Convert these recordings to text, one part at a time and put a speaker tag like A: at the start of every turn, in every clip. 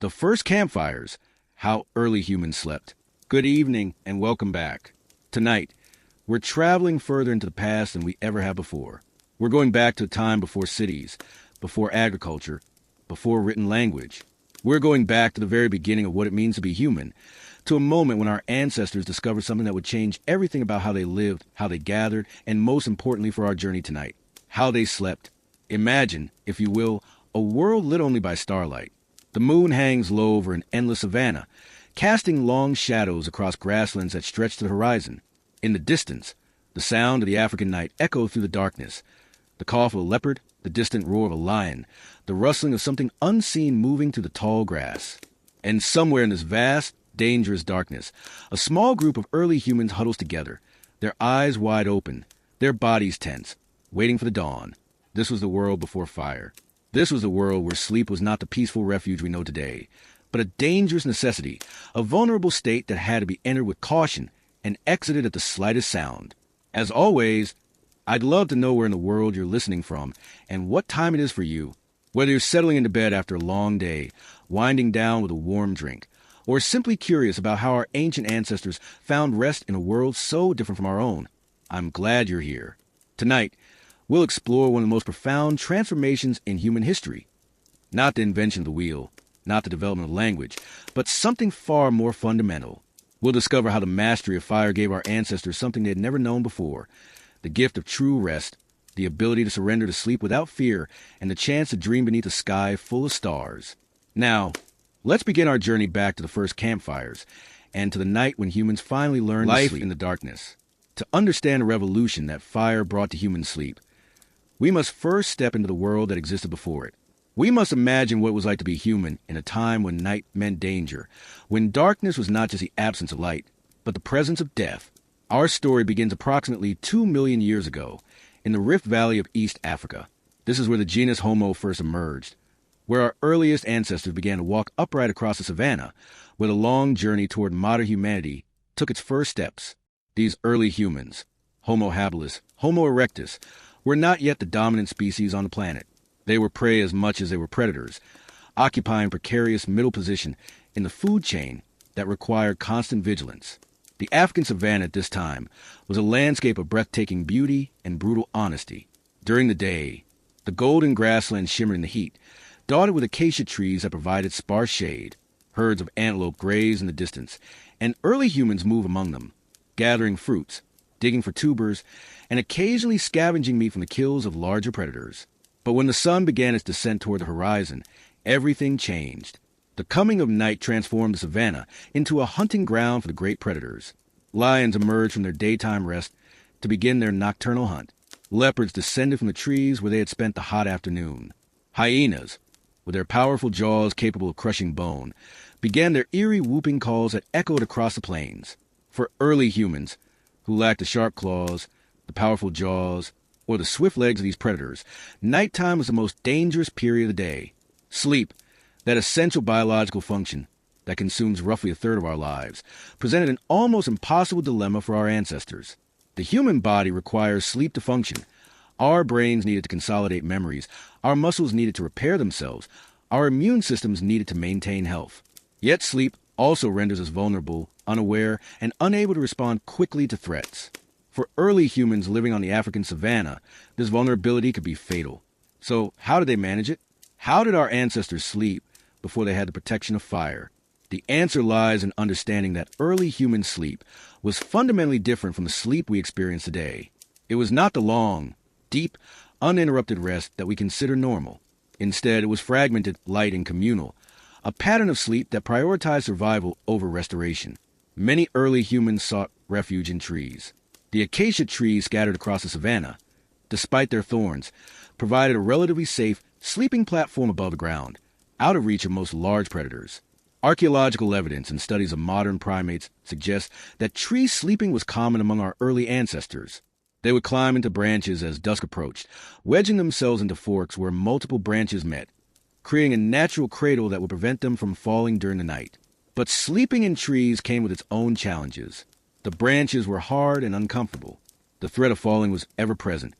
A: The first campfires, how early humans slept. Good evening and welcome back. Tonight, we're traveling further into the past than we ever have before. We're going back to a time before cities, before agriculture, before written language. We're going back to the very beginning of what it means to be human, to a moment when our ancestors discovered something that would change everything about how they lived, how they gathered, and most importantly for our journey tonight, how they slept. Imagine, if you will, a world lit only by starlight. The moon hangs low over an endless savanna, casting long shadows across grasslands that stretch to the horizon. In the distance, the sound of the African night echoes through the darkness. The cough of a leopard, the distant roar of a lion, the rustling of something unseen moving through the tall grass. And somewhere in this vast, dangerous darkness, a small group of early humans huddles together, their eyes wide open, their bodies tense, waiting for the dawn. This was the world before fire. This was the world where sleep was not the peaceful refuge we know today, but a dangerous necessity, a vulnerable state that had to be entered with caution and exited at the slightest sound. As always, I'd love to know where in the world you're listening from and what time it is for you, whether you're settling into bed after a long day, winding down with a warm drink, or simply curious about how our ancient ancestors found rest in a world so different from our own. I'm glad you're here. Tonight, we'll explore one of the most profound transformations in human history. Not the invention of the wheel, not the development of language, but something far more fundamental. We'll discover how the mastery of fire gave our ancestors something they had never known before, the gift of true rest, the ability to surrender to sleep without fear, and the chance to dream beneath a sky full of stars. Now, let's begin our journey back to the first campfires, and to the night when humans finally learned life in the darkness. To understand the revolution that fire brought to human sleep, we must first step into the world that existed before it. We must imagine what it was like to be human in a time when night meant danger, when darkness was not just the absence of light, but the presence of death. Our story begins approximately 2 million years ago, in the Rift Valley of East Africa. This is where the genus Homo first emerged, where our earliest ancestors began to walk upright across the savanna, where the long journey toward modern humanity took its first steps. These early humans, Homo habilis, Homo erectus, were not yet the dominant species on the planet. They were prey as much as they were predators, occupying precarious middle position in the food chain that required constant vigilance. The African savanna at this time was a landscape of breathtaking beauty and brutal honesty. During the day, the golden grasslands shimmered in the heat, dotted with acacia trees that provided sparse shade. Herds of antelope graze in the distance, and early humans move among them, gathering fruits, digging for tubers, and occasionally scavenging meat from the kills of larger predators. But when the sun began its descent toward the horizon, everything changed. The coming of night transformed the savanna into a hunting ground for the great predators. Lions emerged from their daytime rest to begin their nocturnal hunt. Leopards descended from the trees where they had spent the hot afternoon. Hyenas, with their powerful jaws capable of crushing bone, began their eerie whooping calls that echoed across the plains. For early humans, who lacked the sharp claws, the powerful jaws, or the swift legs of these predators, nighttime was the most dangerous period of the day. Sleep, that essential biological function that consumes roughly a third of our lives, presented an almost impossible dilemma for our ancestors. The human body requires sleep to function. Our brains needed to consolidate memories, our muscles needed to repair themselves, our immune systems needed to maintain health. Yet sleep also renders us vulnerable, unaware, and unable to respond quickly to threats. For early humans living on the African savanna, this vulnerability could be fatal. So how did they manage it? How did our ancestors sleep before they had the protection of fire? The answer lies in understanding that early human sleep was fundamentally different from the sleep we experience today. It was not the long, deep, uninterrupted rest that we consider normal. Instead, it was fragmented, light, and communal, a pattern of sleep that prioritized survival over restoration. Many early humans sought refuge in trees. The acacia trees scattered across the savanna, despite their thorns, provided a relatively safe sleeping platform above the ground, out of reach of most large predators. Archaeological evidence and studies of modern primates suggest that tree sleeping was common among our early ancestors. They would climb into branches as dusk approached, wedging themselves into forks where multiple branches met, creating a natural cradle that would prevent them from falling during the night. But sleeping in trees came with its own challenges. The branches were hard and uncomfortable. The threat of falling was ever present,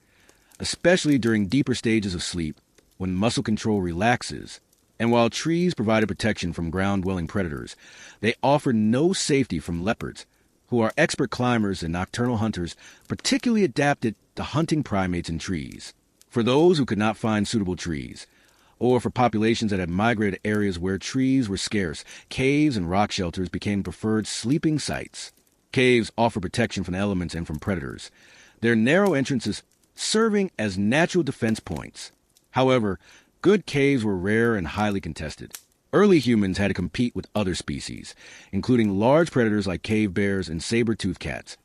A: especially during deeper stages of sleep, when muscle control relaxes And while trees provided protection from ground-dwelling predators, they offered no safety from leopards, who are expert climbers and nocturnal hunters, particularly adapted to hunting primates in trees. For those who could not find suitable trees, or for populations that had migrated to areas where trees were scarce, caves and rock shelters became preferred sleeping sites. Caves offer protection from the elements and from predators, their narrow entrances serving as natural defense points. However, good caves were rare and highly contested. Early humans had to compete with other species, including large predators like cave bears and saber-toothed cats,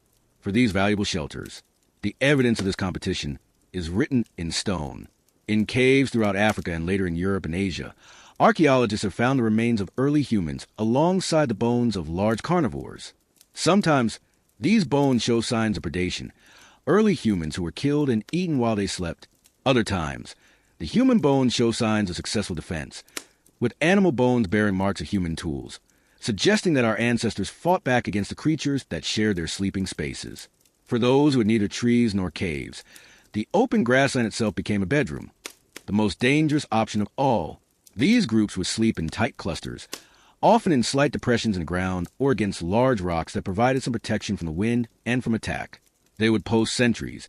A: for these valuable shelters. The evidence of this competition is written in stone. In caves throughout Africa and later in Europe and Asia, archaeologists have found the remains of early humans alongside the bones of large carnivores. Sometimes, these bones show signs of predation, early humans who were killed and eaten while they slept. Other times, the human bones show signs of successful defense, with animal bones bearing marks of human tools, suggesting that our ancestors fought back against the creatures that shared their sleeping spaces. For those who had neither trees nor caves, the open grassland itself became a bedroom, the most dangerous option of all. These groups would sleep in tight clusters, often in slight depressions in the ground or against large rocks that provided some protection from the wind and from attack. They would post sentries,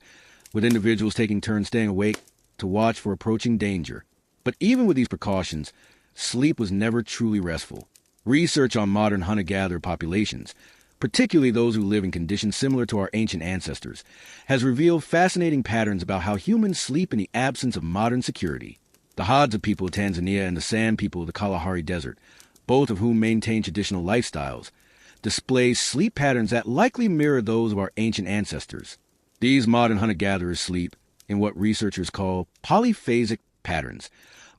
A: with individuals taking turns staying awake to watch for approaching danger. But even with these precautions, sleep was never truly restful. Research on modern hunter-gatherer populations, particularly those who live in conditions similar to our ancient ancestors, has revealed fascinating patterns about how humans sleep in the absence of modern security. The Hadza people of Tanzania and the San people of the Kalahari Desert, both of whom maintain traditional lifestyles, display sleep patterns that likely mirror those of our ancient ancestors. These modern hunter-gatherers sleep in what researchers call polyphasic patterns,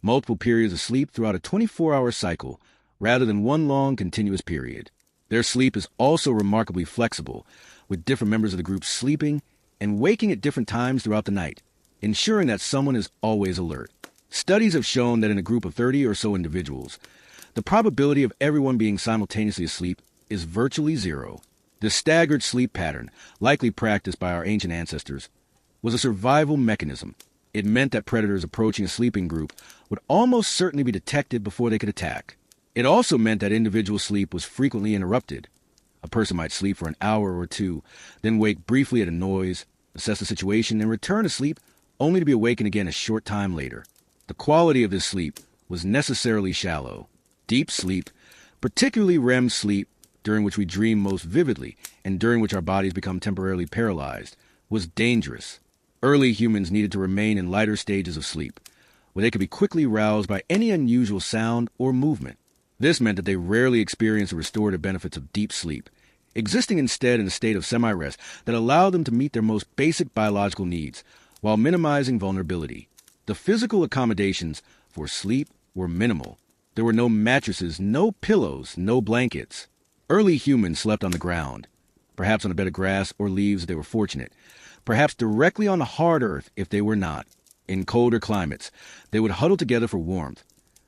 A: multiple periods of sleep throughout a 24-hour cycle, rather than one long continuous period. Their sleep is also remarkably flexible, with different members of the group sleeping and waking at different times throughout the night, ensuring that someone is always alert. Studies have shown that in a group of 30 or so individuals, the probability of everyone being simultaneously asleep is virtually zero. This staggered sleep pattern, likely practiced by our ancient ancestors, was a survival mechanism. It meant that predators approaching a sleeping group would almost certainly be detected before they could attack. It also meant that individual sleep was frequently interrupted. A person might sleep for an hour or two, then wake briefly at a noise, assess the situation, and return to sleep only to be awakened again a short time later. The quality of this sleep was necessarily shallow. Deep sleep, particularly REM sleep, during which we dream most vividly and during which our bodies become temporarily paralyzed, was dangerous. Early humans needed to remain in lighter stages of sleep, where they could be quickly roused by any unusual sound or movement. This meant that they rarely experienced the restorative benefits of deep sleep, existing instead in a state of semi-rest that allowed them to meet their most basic biological needs, while minimizing vulnerability. The physical accommodations for sleep were minimal. There were no mattresses, no pillows, no blankets. Early humans slept on the ground, perhaps on a bed of grass or leaves if they were fortunate, perhaps directly on the hard earth if they were not. In colder climates, they would huddle together for warmth,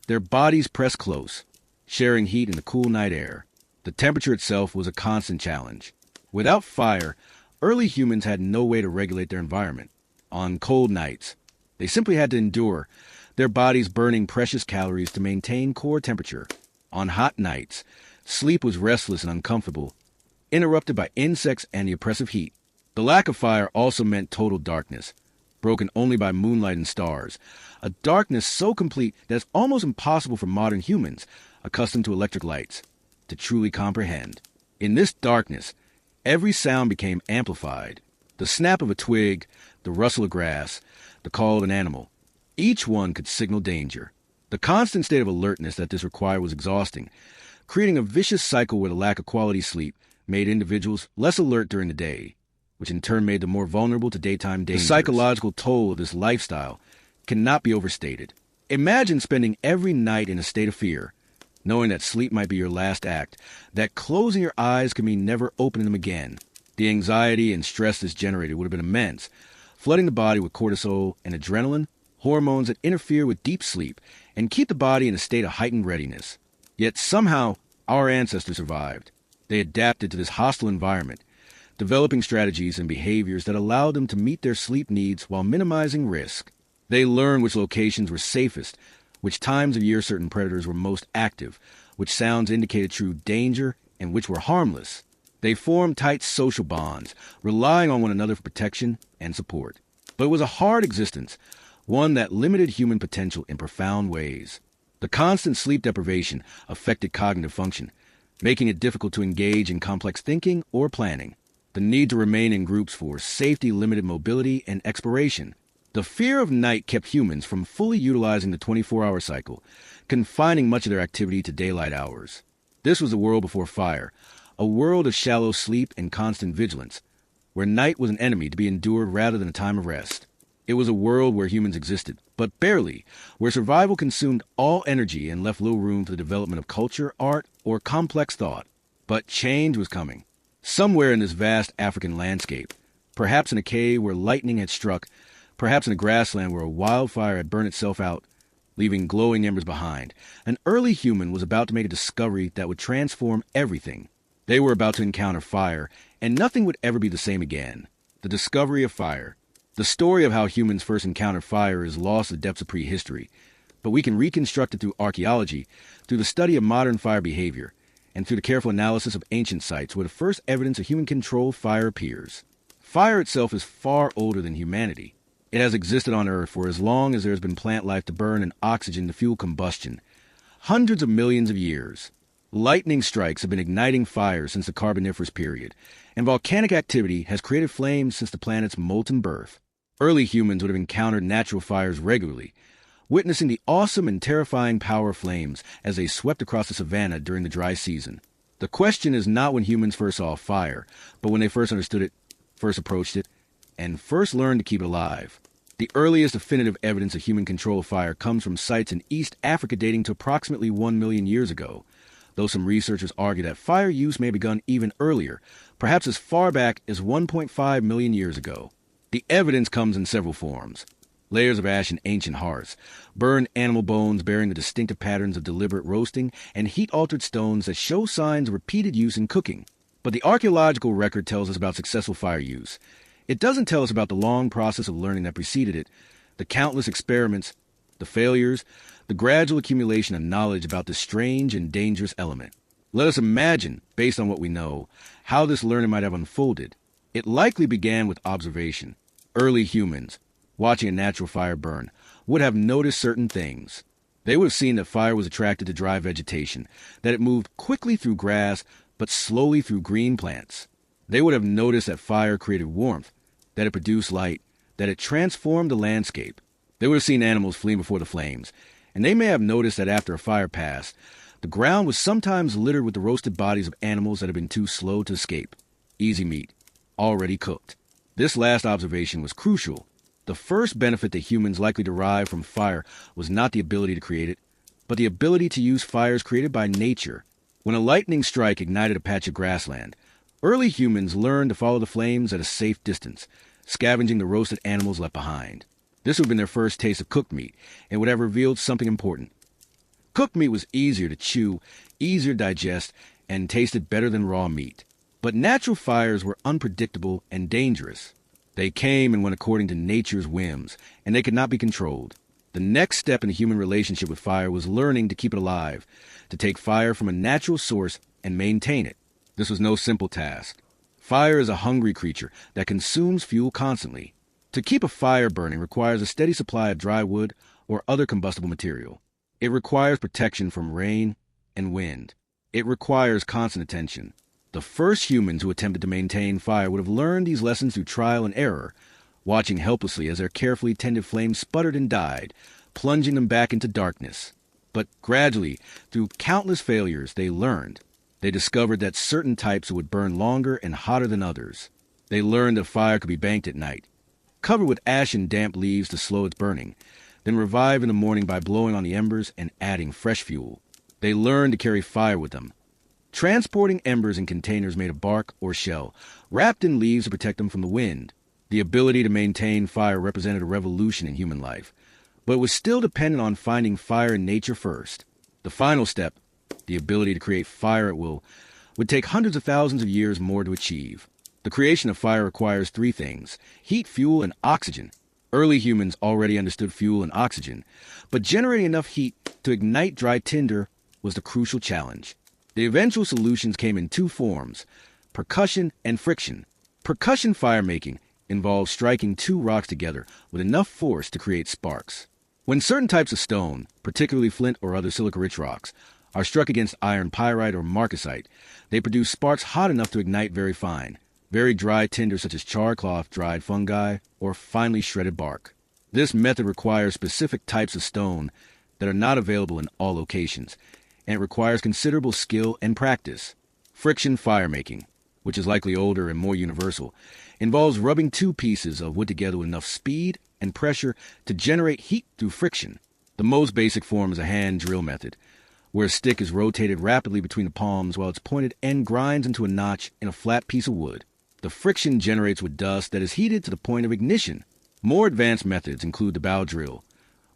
A: their bodies pressed close, sharing heat in the cool night air. The temperature itself was a constant challenge. Without fire, early humans had no way to regulate their environment. On cold nights, they simply had to endure, their bodies burning precious calories to maintain core temperature. On hot nights, sleep was restless and uncomfortable, interrupted by insects and the oppressive heat. The lack of fire also meant total darkness, broken only by moonlight and stars, a darkness so complete that it's almost impossible for modern humans, accustomed to electric lights, to truly comprehend. In this darkness, every sound became amplified. The snap of a twig, the rustle of grass, the call of an animal. Each one could signal danger. The constant state of alertness that this required was exhausting, creating a vicious cycle where the lack of quality sleep made individuals less alert during the day, which in turn made them more vulnerable to daytime dangers. The psychological toll of this lifestyle cannot be overstated. Imagine spending every night in a state of fear, knowing that sleep might be your last act, that closing your eyes could mean never opening them again. The anxiety and stress this generated would have been immense, flooding the body with cortisol and adrenaline, hormones that interfere with deep sleep and keep the body in a state of heightened readiness. Yet somehow, our ancestors survived. They adapted to this hostile environment, developing strategies and behaviors that allowed them to meet their sleep needs while minimizing risk. They learned which locations were safest, which times of year certain predators were most active, which sounds indicated true danger, and which were harmless. They formed tight social bonds, relying on one another for protection and support. But it was a hard existence, one that limited human potential in profound ways. The constant sleep deprivation affected cognitive function, making it difficult to engage in complex thinking or planning. The need to remain in groups for safety limited mobility and exploration. The fear of night kept humans from fully utilizing the 24-hour cycle, confining much of their activity to daylight hours. This was a world before fire, a world of shallow sleep and constant vigilance, where night was an enemy to be endured rather than a time of rest. It was a world where humans existed, but barely, where survival consumed all energy and left little room for the development of culture, art, or complex thought. But change was coming. Somewhere in this vast African landscape, perhaps in a cave where lightning had struck, perhaps in a grassland where a wildfire had burned itself out, leaving glowing embers behind, an early human was about to make a discovery that would transform everything. They were about to encounter fire, and nothing would ever be the same again. The discovery of fire. The story of how humans first encountered fire is lost in the depths of prehistory, but we can reconstruct it through archaeology, through the study of modern fire behavior, and through the careful analysis of ancient sites where the first evidence of human-controlled fire appears. Fire itself is far older than humanity. It has existed on Earth for as long as there has been plant life to burn and oxygen to fuel combustion. Hundreds of millions of years. Lightning strikes have been igniting fires since the Carboniferous period, and volcanic activity has created flames since the planet's molten birth. Early humans would have encountered natural fires regularly, witnessing the awesome and terrifying power of flames as they swept across the savanna during the dry season. The question is not when humans first saw fire, but when they first understood it, first approached it, and first learned to keep it alive. The earliest definitive evidence of human control of fire comes from sites in East Africa dating to approximately 1 million years ago, though some researchers argue that fire use may have begun even earlier, perhaps as far back as 1.5 million years ago. The evidence comes in several forms. Layers of ash in ancient hearths, burned animal bones bearing the distinctive patterns of deliberate roasting, and heat-altered stones that show signs of repeated use in cooking. But the archaeological record tells us about successful fire use. It doesn't tell us about the long process of learning that preceded it, the countless experiments, the failures, the gradual accumulation of knowledge about this strange and dangerous element. Let us imagine, based on what we know, how this learning might have unfolded. It likely began with observation. Early humans, watching a natural fire burn, would have noticed certain things. They would have seen that fire was attracted to dry vegetation, that it moved quickly through grass, but slowly through green plants. They would have noticed that fire created warmth, that it produced light, that it transformed the landscape. They would have seen animals fleeing before the flames, and they may have noticed that after a fire passed, the ground was sometimes littered with the roasted bodies of animals that had been too slow to escape. Easy meat, already cooked. This last observation was crucial. The first benefit that humans likely derived from fire was not the ability to create it, but the ability to use fires created by nature. When a lightning strike ignited a patch of grassland, early humans learned to follow the flames at a safe distance, scavenging the roasted animals left behind. This would have been their first taste of cooked meat, and would have revealed something important. Cooked meat was easier to chew, easier to digest, and tasted better than raw meat. But natural fires were unpredictable and dangerous. They came and went according to nature's whims, and they could not be controlled. The next step in the human relationship with fire was learning to keep it alive, to take fire from a natural source and maintain it. This was no simple task. Fire is a hungry creature that consumes fuel constantly. To keep a fire burning requires a steady supply of dry wood or other combustible material. It requires protection from rain and wind. It requires constant attention. The first humans who attempted to maintain fire would have learned these lessons through trial and error, watching helplessly as their carefully tended flames sputtered and died, plunging them back into darkness. But gradually, through countless failures, they learned. They discovered that certain types would burn longer and hotter than others. They learned that fire could be banked at night, covered with ash and damp leaves to slow its burning, then revive in the morning by blowing on the embers and adding fresh fuel. They learned to carry fire with them, transporting embers in containers made of bark or shell, wrapped in leaves to protect them from the wind. The ability to maintain fire represented a revolution in human life, but it was still dependent on finding fire in nature first. The final step, the ability to create fire at will, would take hundreds of thousands of years more to achieve. The creation of fire requires three things: heat, fuel, and oxygen. Early humans already understood fuel and oxygen, but generating enough heat to ignite dry tinder was the crucial challenge. The eventual solutions came in two forms: percussion and friction. Percussion firemaking involves striking two rocks together with enough force to create sparks. When certain types of stone, particularly flint or other silica-rich rocks, are struck against iron pyrite or marcasite, they produce sparks hot enough to ignite very fine, very dry tinder such as char cloth, dried fungi, or finely shredded bark. This method requires specific types of stone that are not available in all locations, and it requires considerable skill and practice. Friction firemaking, which is likely older and more universal, involves rubbing two pieces of wood together with enough speed and pressure to generate heat through friction. The most basic form is a hand drill method, where a stick is rotated rapidly between the palms while its pointed end grinds into a notch in a flat piece of wood. The friction generates with dust that is heated to the point of ignition. More advanced methods include the bow drill,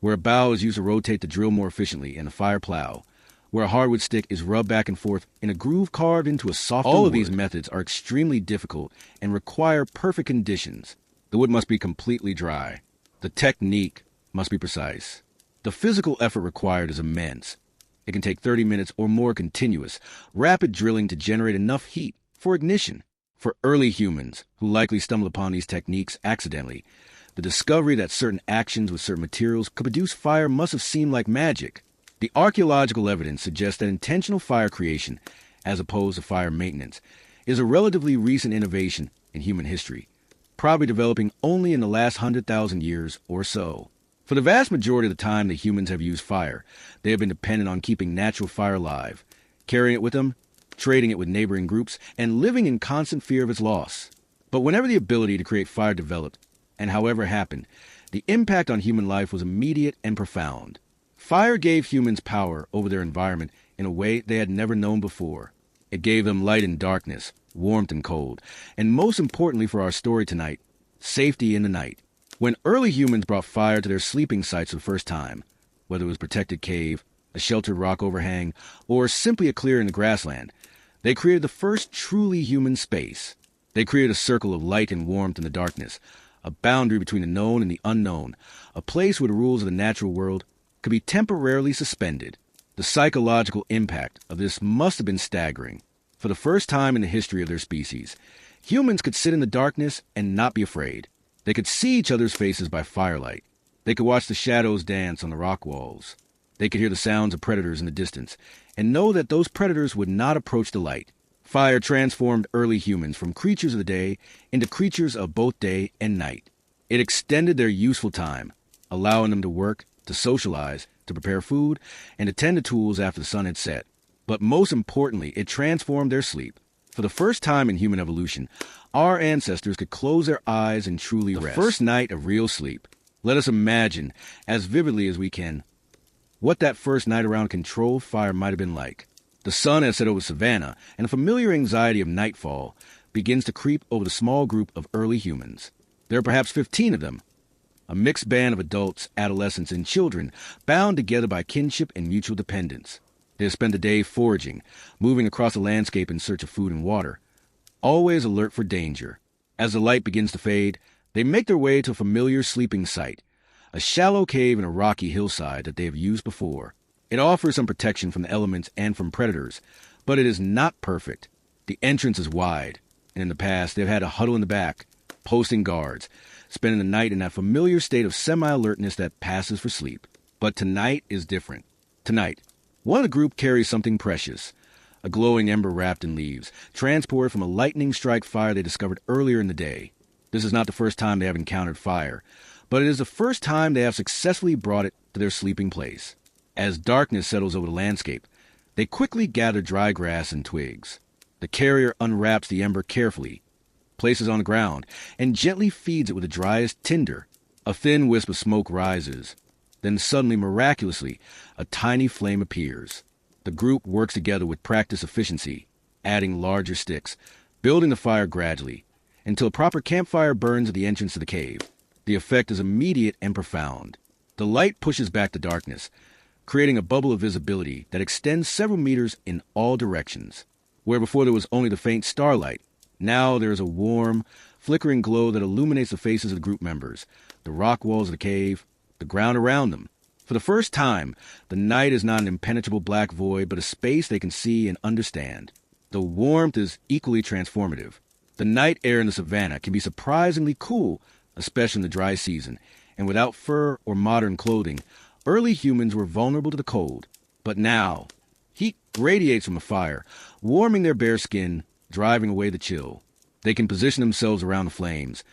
A: where a bow is used to rotate the drill more efficiently, and a fire plow, where a hardwood stick is rubbed back and forth in a groove carved into a softer wood. All of these methods are extremely difficult and require perfect conditions. The wood must be completely dry. The technique must be precise. The physical effort required is immense. It can take 30 minutes or more continuous, rapid drilling to generate enough heat for ignition. For early humans, who likely stumbled upon these techniques accidentally, the discovery that certain actions with certain materials could produce fire must have seemed like magic. The archaeological evidence suggests that intentional fire creation, as opposed to fire maintenance, is a relatively recent innovation in human history, probably developing only in the last 100,000 years or so. For the vast majority of the time that humans have used fire, they have been dependent on keeping natural fire alive, carrying it with them, trading it with neighboring groups, and living in constant fear of its loss. But whenever the ability to create fire developed, and however it happened, the impact on human life was immediate and profound. Fire gave humans power over their environment in a way they had never known before. It gave them light and darkness, warmth and cold, and most importantly for our story tonight, safety in the night. When early humans brought fire to their sleeping sites for the first time, whether it was a protected cave, a sheltered rock overhang, or simply a clearing in the grassland, they created the first truly human space. They created a circle of light and warmth in the darkness, a boundary between the known and the unknown, a place where the rules of the natural world could be temporarily suspended. The psychological impact of this must have been staggering. For the first time in the history of their species, humans could sit in the darkness and not be afraid. They could see each other's faces by firelight. They could watch the shadows dance on the rock walls. They could hear the sounds of predators in the distance and know that those predators would not approach the light. Fire transformed early humans from creatures of the day into creatures of both day and night. It extended their useful time, allowing them to work, to socialize, to prepare food, and to tend to tools after the sun had set. But most importantly, it transformed their sleep. For the first time in human evolution, our ancestors could close their eyes and truly rest. The first night of real sleep. Let us imagine, as vividly as we can, what that first night around controlled fire might have been like. The sun has set over savannah, and a familiar anxiety of nightfall begins to creep over the small group of early humans. There are perhaps 15 of them, a mixed band of adults, adolescents, and children bound together by kinship and mutual dependence. They have spent the day foraging, moving across the landscape in search of food and water, always alert for danger. As the light begins to fade, they make their way to a familiar sleeping site, a shallow cave in a rocky hillside that they have used before. It offers some protection from the elements and from predators, but it is not perfect. The entrance is wide, and in the past they've had to huddle in the back, posting guards, spending the night in that familiar state of semi-alertness that passes for sleep. But tonight is different. Tonight, one of the group carries something precious, a glowing ember wrapped in leaves, transported from a lightning strike fire they discovered earlier in the day. This is not the first time they have encountered fire, but it is the first time they have successfully brought it to their sleeping place. As darkness settles over the landscape, they quickly gather dry grass and twigs. The carrier unwraps the ember carefully, places it on the ground, and gently feeds it with the driest tinder. A thin wisp of smoke rises. Then suddenly, miraculously, a tiny flame appears. The group works together with practiced efficiency, adding larger sticks, building the fire gradually, until a proper campfire burns at the entrance to the cave. The effect is immediate and profound. The light pushes back the darkness, creating a bubble of visibility that extends several meters in all directions. Where before there was only the faint starlight, Now there is a warm, flickering glow that illuminates the faces of the group members, the rock walls of the cave, the ground around them. For the first time, the night is not an impenetrable black void, but a space they can see and understand. The warmth is equally transformative. The night air in the savannah can be surprisingly cool, especially in the dry season, and without fur or modern clothing, early humans were vulnerable to the cold. But now, heat radiates from the fire, warming their bare skin, driving away the chill. They can position themselves around the flames,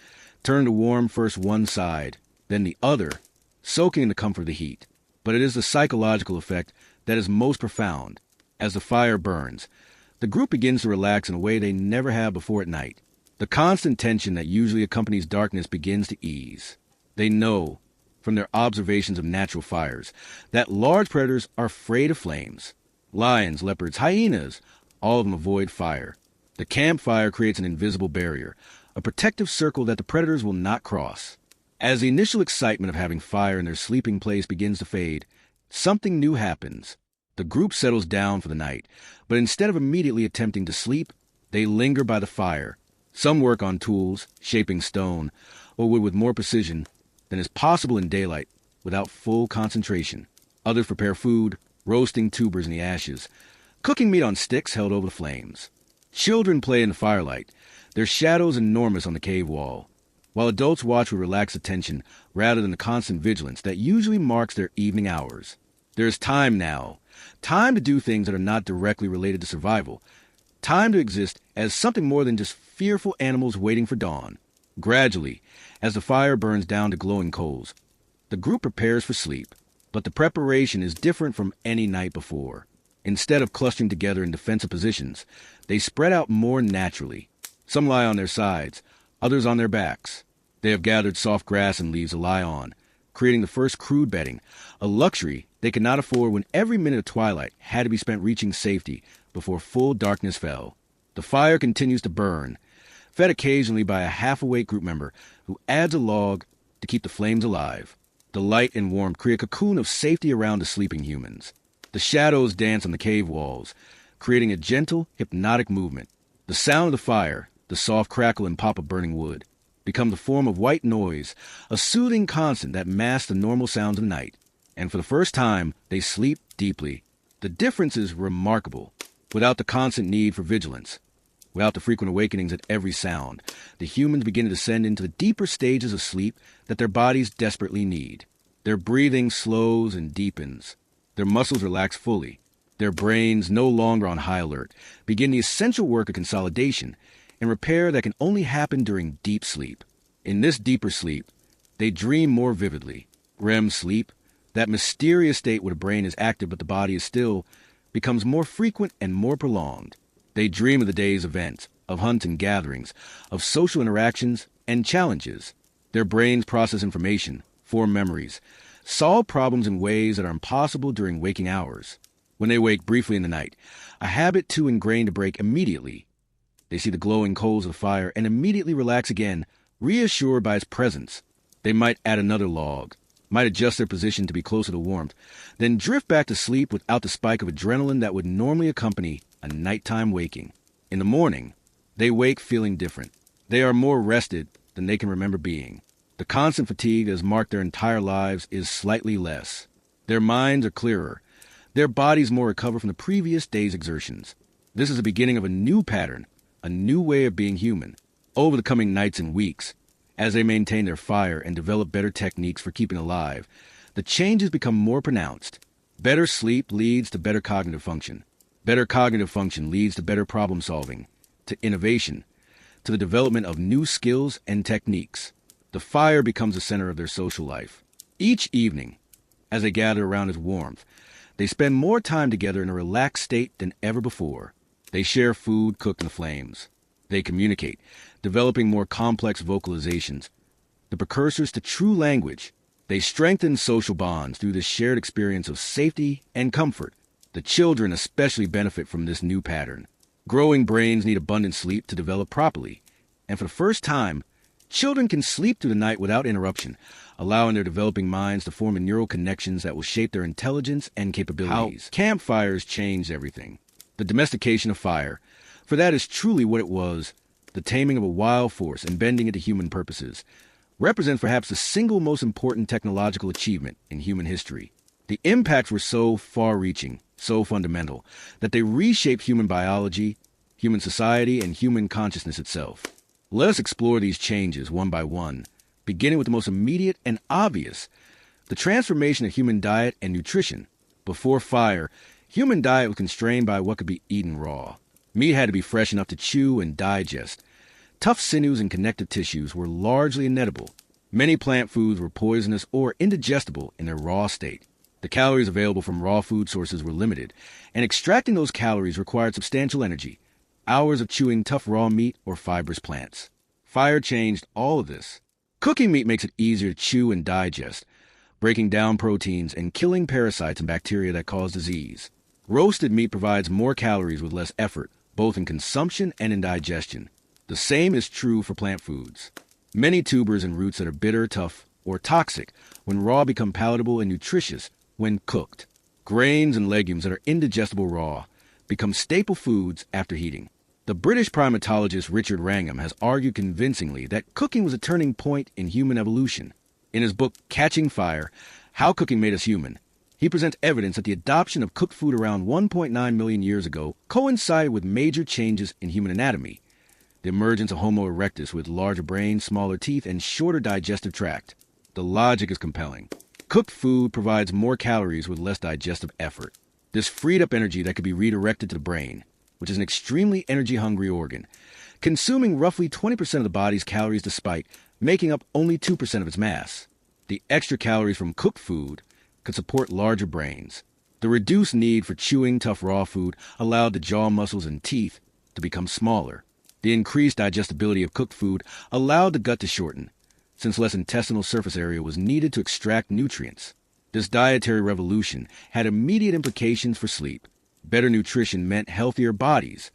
A: turn to warm first one side, then the other, soaking in the comfort of the heat. But it is the psychological effect that is most profound. As the fire burns, the group begins to relax in a way they never have before at night. The constant tension that usually accompanies darkness begins to ease. They know, from their observations of natural fires, that large predators are afraid of flames. Lions, leopards, hyenas, all of them avoid fire. The campfire creates an invisible barrier, a protective circle that the predators will not cross. As the initial excitement of having fire in their sleeping place begins to fade, something new happens. The group settles down for the night, but instead of immediately attempting to sleep, they linger by the fire. Some work on tools, shaping stone, or wood with more precision than is possible in daylight without full concentration. Others prepare food, roasting tubers in the ashes, cooking meat on sticks held over the flames. Children play in the firelight, their shadows enormous on the cave wall, while adults watch with relaxed attention rather than the constant vigilance that usually marks their evening hours. There is time now, time to do things that are not directly related to survival, time to exist as something more than just fearful animals waiting for dawn. Gradually, as the fire burns down to glowing coals, the group prepares for sleep, but the preparation is different from any night before. Instead of clustering together in defensive positions, they spread out more naturally. Some lie on their sides, others on their backs. They have gathered soft grass and leaves to lie on, creating the first crude bedding, a luxury they could not afford when every minute of twilight had to be spent reaching safety before full darkness fell. The fire continues to burn, fed occasionally by a half-awake group member who adds a log to keep the flames alive. The light and warmth create a cocoon of safety around the sleeping humans. The shadows dance on the cave walls, creating a gentle, hypnotic movement. The sound of the fire, the soft crackle and pop of burning wood, becomes a form of white noise, a soothing constant that masks the normal sounds of night. And for the first time, they sleep deeply. The difference is remarkable. Without the constant need for vigilance, without the frequent awakenings at every sound, the humans begin to descend into the deeper stages of sleep that their bodies desperately need. Their breathing slows and deepens. Their muscles relax fully. Their brains, no longer on high alert, begin the essential work of consolidation and repair that can only happen during deep sleep. In this deeper sleep, they dream more vividly. REM sleep, that mysterious state where the brain is active but the body is still, becomes more frequent and more prolonged. They dream of the day's events, of hunts and gatherings, of social interactions and challenges. Their brains process information, form memories, solve problems in ways that are impossible during waking hours. When they wake briefly in the night, a habit too ingrained to break immediately, they see the glowing coals of the fire and immediately relax again, reassured by its presence. They might add another log, might adjust their position to be closer to warmth, then drift back to sleep without the spike of adrenaline that would normally accompany a nighttime waking. In the morning, they wake feeling different. They are more rested than they can remember being. The constant fatigue that has marked their entire lives is slightly less. Their minds are clearer, their bodies more recovered from the previous day's exertions. This is the beginning of a new pattern, a new way of being human. Over the coming nights and weeks, as they maintain their fire and develop better techniques for keeping alive, the changes become more pronounced. Better sleep leads to better cognitive function. Better cognitive function leads to better problem solving, to innovation, to the development of new skills and techniques. The fire becomes the center of their social life. Each evening, as they gather around its warmth, they spend more time together in a relaxed state than ever before. They share food cooked in the flames. They communicate, developing more complex vocalizations, the precursors to true language. They strengthen social bonds through this shared experience of safety and comfort. The children especially benefit from this new pattern. Growing brains need abundant sleep to develop properly, and for the first time, children can sleep through the night without interruption, allowing their developing minds to form neural connections that will shape their intelligence and capabilities. How campfires changed everything. The domestication of fire, for that is truly what it was, the taming of a wild force and bending it to human purposes, represents perhaps the single most important technological achievement in human history. The impacts were so far-reaching, so fundamental, that they reshaped human biology, human society, and human consciousness itself. Let us explore these changes one by one, beginning with the most immediate and obvious, the transformation of human diet and nutrition. Before fire, human diet was constrained by what could be eaten raw. Meat had to be fresh enough to chew and digest. Tough sinews and connective tissues were largely inedible. Many plant foods were poisonous or indigestible in their raw state. The calories available from raw food sources were limited, and extracting those calories required substantial energy, hours of chewing tough raw meat or fibrous plants. Fire changed all of this. Cooking meat makes it easier to chew and digest, breaking down proteins and killing parasites and bacteria that cause disease. Roasted meat provides more calories with less effort, both in consumption and in digestion. The same is true for plant foods. Many tubers and roots that are bitter, tough, or toxic when raw become palatable and nutritious when cooked. Grains and legumes that are indigestible raw become staple foods after heating. The British primatologist Richard Wrangham has argued convincingly that cooking was a turning point in human evolution. In his book Catching Fire, How Cooking Made Us Human, he presents evidence that the adoption of cooked food around 1.9 million years ago coincided with major changes in human anatomy. The emergence of Homo erectus with larger brain, smaller teeth, and shorter digestive tract. The logic is compelling. Cooked food provides more calories with less digestive effort. This freed up energy that could be redirected to the brain, which is an extremely energy-hungry organ, consuming roughly 20% of the body's calories despite making up only 2% of its mass. The extra calories from cooked food could support larger brains. The reduced need for chewing tough raw food allowed the jaw muscles and teeth to become smaller. The increased digestibility of cooked food allowed the gut to shorten, since less intestinal surface area was needed to extract nutrients. This dietary revolution had immediate implications for sleep. Better nutrition meant healthier bodies,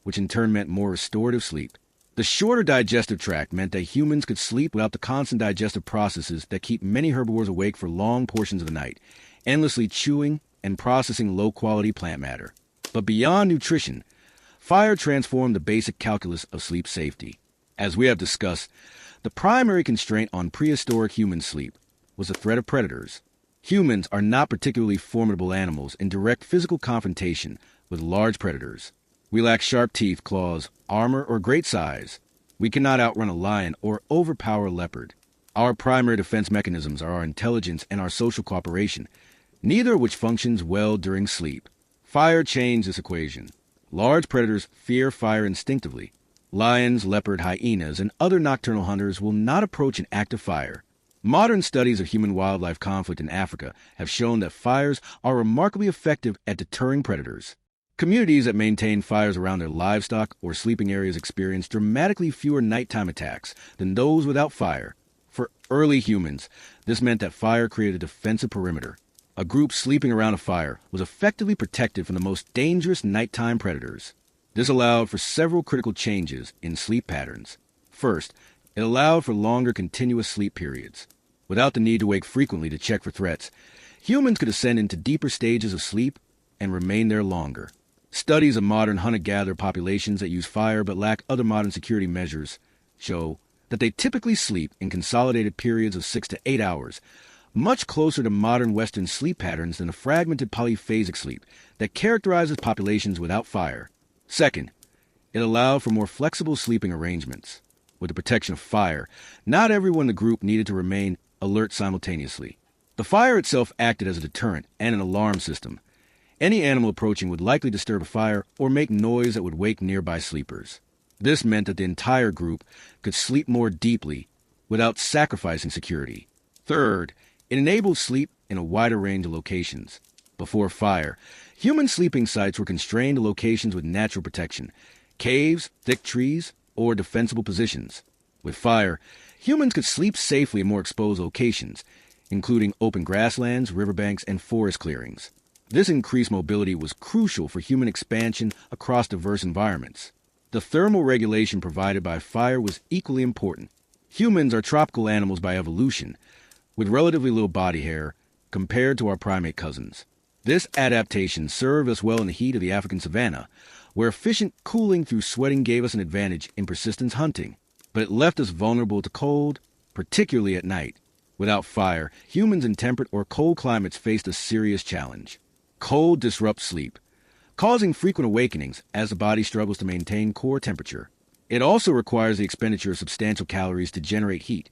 A: which in turn meant more restorative sleep. The shorter digestive tract meant that humans could sleep without the constant digestive processes that keep many herbivores awake for long portions of the night, endlessly chewing and processing low-quality plant matter. But beyond nutrition, fire transformed the basic calculus of sleep safety. As we have discussed, the primary constraint on prehistoric human sleep was the threat of predators. Humans are not particularly formidable animals in direct physical confrontation with large predators. We lack sharp teeth, claws, armor, or great size. We cannot outrun a lion or overpower a leopard. Our primary defense mechanisms are our intelligence and our social cooperation, neither of which functions well during sleep. Fire changed this equation. Large predators fear fire instinctively. Lions, leopard, hyenas, and other nocturnal hunters will not approach an active fire. Modern studies of human-wildlife conflict in Africa have shown that fires are remarkably effective at deterring predators. Communities that maintain fires around their livestock or sleeping areas experience dramatically fewer nighttime attacks than those without fire. For early humans, this meant that fire created a defensive perimeter. A group sleeping around a fire was effectively protected from the most dangerous nighttime predators. This allowed for several critical changes in sleep patterns. First, it allowed for longer continuous sleep periods. Without the need to wake frequently to check for threats, humans could ascend into deeper stages of sleep and remain there longer. Studies of modern hunter-gatherer populations that use fire but lack other modern security measures show that they typically sleep in consolidated periods of 6 to 8 hours, much closer to modern Western sleep patterns than the fragmented polyphasic sleep that characterizes populations without fire. Second, it allowed for more flexible sleeping arrangements. With the protection of fire, not everyone in the group needed to remain alert simultaneously. The fire itself acted as a deterrent and an alarm system. Any animal approaching would likely disturb a fire or make noise that would wake nearby sleepers. This meant that the entire group could sleep more deeply without sacrificing security. Third, it enabled sleep in a wider range of locations. Before fire, human sleeping sites were constrained to locations with natural protection, caves, thick trees, or defensible positions. With fire, humans could sleep safely in more exposed locations, including open grasslands, riverbanks, and forest clearings. This increased mobility was crucial for human expansion across diverse environments. The thermal regulation provided by fire was equally important. Humans are tropical animals by evolution, with relatively little body hair compared to our primate cousins. This adaptation served us well in the heat of the African savanna, where efficient cooling through sweating gave us an advantage in persistence hunting, but it left us vulnerable to cold, particularly at night. Without fire, humans in temperate or cold climates faced a serious challenge. Cold disrupts sleep, causing frequent awakenings as the body struggles to maintain core temperature. It also requires the expenditure of substantial calories to generate heat,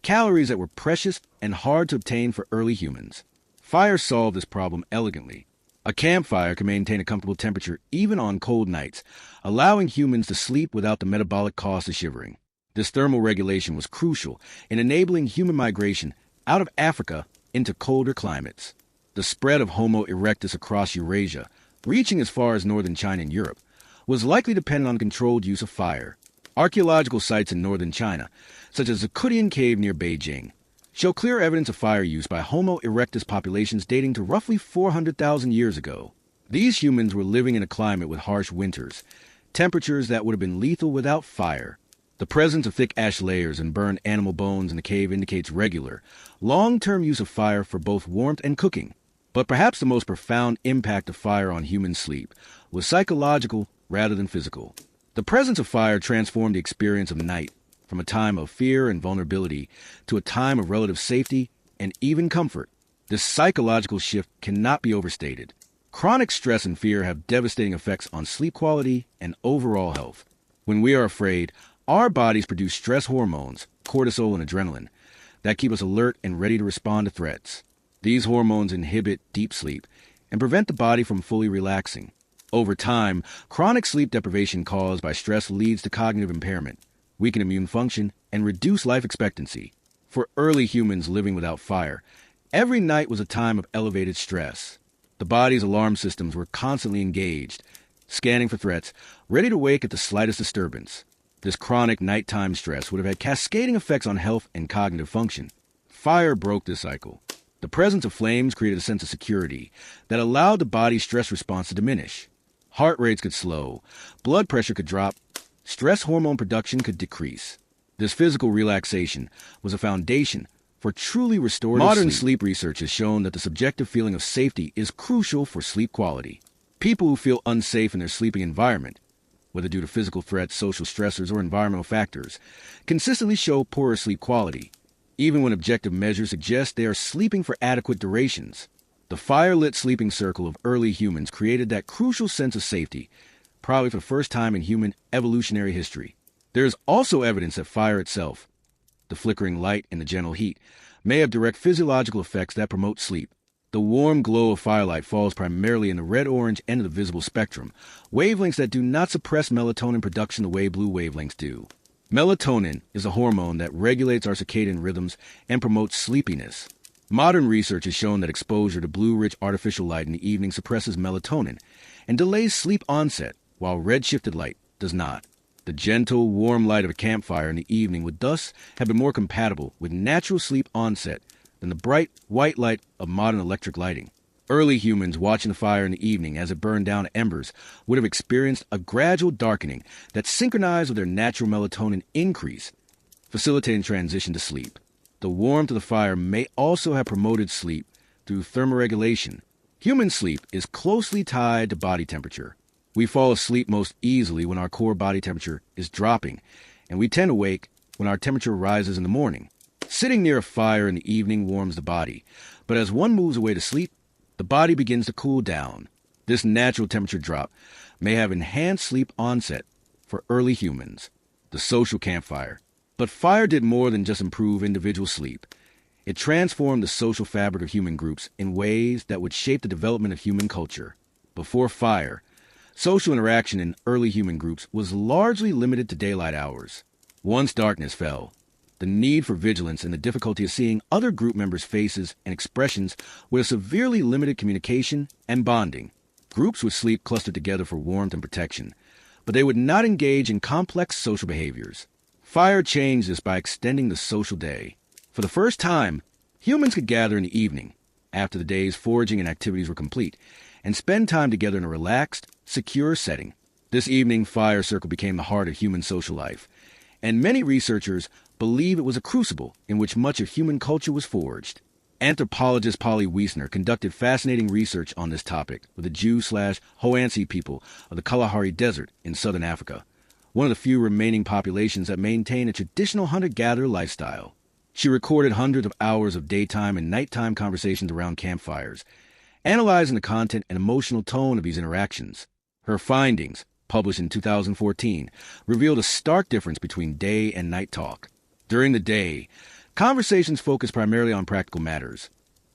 A: calories that were precious and hard to obtain for early humans. Fire solved this problem elegantly. A campfire can maintain a comfortable temperature even on cold nights, allowing humans to sleep without the metabolic cost of shivering. This thermal regulation was crucial in enabling human migration out of Africa into colder climates. The spread of Homo erectus across Eurasia, reaching as far as northern China and Europe, was likely dependent on controlled use of fire. Archaeological sites in northern China, such as the Kudian Cave near Beijing, show clear evidence of fire use by Homo erectus populations dating to roughly 400,000 years ago. These humans were living in a climate with harsh winters, temperatures that would have been lethal without fire. The presence of thick ash layers and burned animal bones in the cave indicates regular, long-term use of fire for both warmth and cooking. But perhaps the most profound impact of fire on human sleep was psychological rather than physical. The presence of fire transformed the experience of night from a time of fear and vulnerability to a time of relative safety and even comfort. This psychological shift cannot be overstated. Chronic stress and fear have devastating effects on sleep quality and overall health. When we are afraid, our bodies produce stress hormones, cortisol and adrenaline, that keep us alert and ready to respond to threats. These hormones inhibit deep sleep and prevent the body from fully relaxing. Over time, chronic sleep deprivation caused by stress leads to cognitive impairment, weakened immune function, and reduced life expectancy. For early humans living without fire, every night was a time of elevated stress. The body's alarm systems were constantly engaged, scanning for threats, ready to wake at the slightest disturbance. This chronic nighttime stress would have had cascading effects on health and cognitive function. Fire broke this cycle. The presence of flames created a sense of security that allowed the body's stress response to diminish. Heart rates could slow, blood pressure could drop, stress hormone production could decrease. This physical relaxation was a foundation for truly restorative
B: Modern
A: sleep research has shown that the subjective feeling of safety is crucial for sleep quality. People who feel unsafe in their sleeping environment, whether due to physical threats, social stressors, or environmental factors, consistently show poorer sleep quality, even when objective measures suggest they are sleeping for adequate durations. The fire-lit sleeping circle of early humans created that crucial sense of safety, probably for the first time in human evolutionary history. There is also evidence that fire itself, the flickering light and the gentle heat, may have direct physiological effects that promote sleep. The warm glow of firelight falls primarily in the red-orange end of the visible spectrum, wavelengths that do not suppress melatonin production the way blue wavelengths do. Melatonin is a hormone that regulates our circadian rhythms and promotes sleepiness. Modern research has shown that exposure to blue-rich artificial light in the evening suppresses melatonin and delays sleep onset, while red-shifted light does not. The gentle, warm light of a campfire in the evening would thus have been more compatible with natural sleep onset than the bright, white light of modern electric lighting. Early humans watching the fire in the evening as it burned down to embers would have experienced a gradual darkening that synchronized with their natural melatonin increase, facilitating transition to sleep. The warmth of the fire may also have promoted sleep through thermoregulation. Human sleep is closely tied to body temperature. We fall asleep most easily when our core body temperature is dropping, and we tend to wake when our temperature rises in the morning. Sitting near a fire in the evening warms the body, but as one moves away to sleep, the body begins to cool down. This natural temperature drop may have enhanced sleep onset for early humans. The social campfire. But fire did more than just improve individual sleep. It transformed the social fabric of human groups in ways that would shape the development of human culture. Before fire, social interaction in early human groups was largely limited to daylight hours. Once darkness fell, the need for vigilance and the difficulty of seeing other group members' faces and expressions would have severely limited communication and bonding. Groups would sleep clustered together for warmth and protection, but they would not engage in complex social behaviors. Fire changed this by extending the social day. For the first time, humans could gather in the evening, after the day's foraging and activities were complete, and spend time together in a relaxed, secure setting. This evening fire circle became the heart of human social life, and many researchers believe it was a crucible in which much of human culture was forged. Anthropologist Polly Wiesner conducted fascinating research on this topic with the Jew/Hoansi people of the Kalahari Desert in southern Africa, one of the few remaining populations that maintain a traditional hunter-gatherer lifestyle. She recorded hundreds of hours of daytime and nighttime conversations around campfires, analyzing the content and emotional tone of these interactions. Her findings, published in 2014, revealed a stark difference between day and night talk. During the day, conversations focused primarily on practical matters,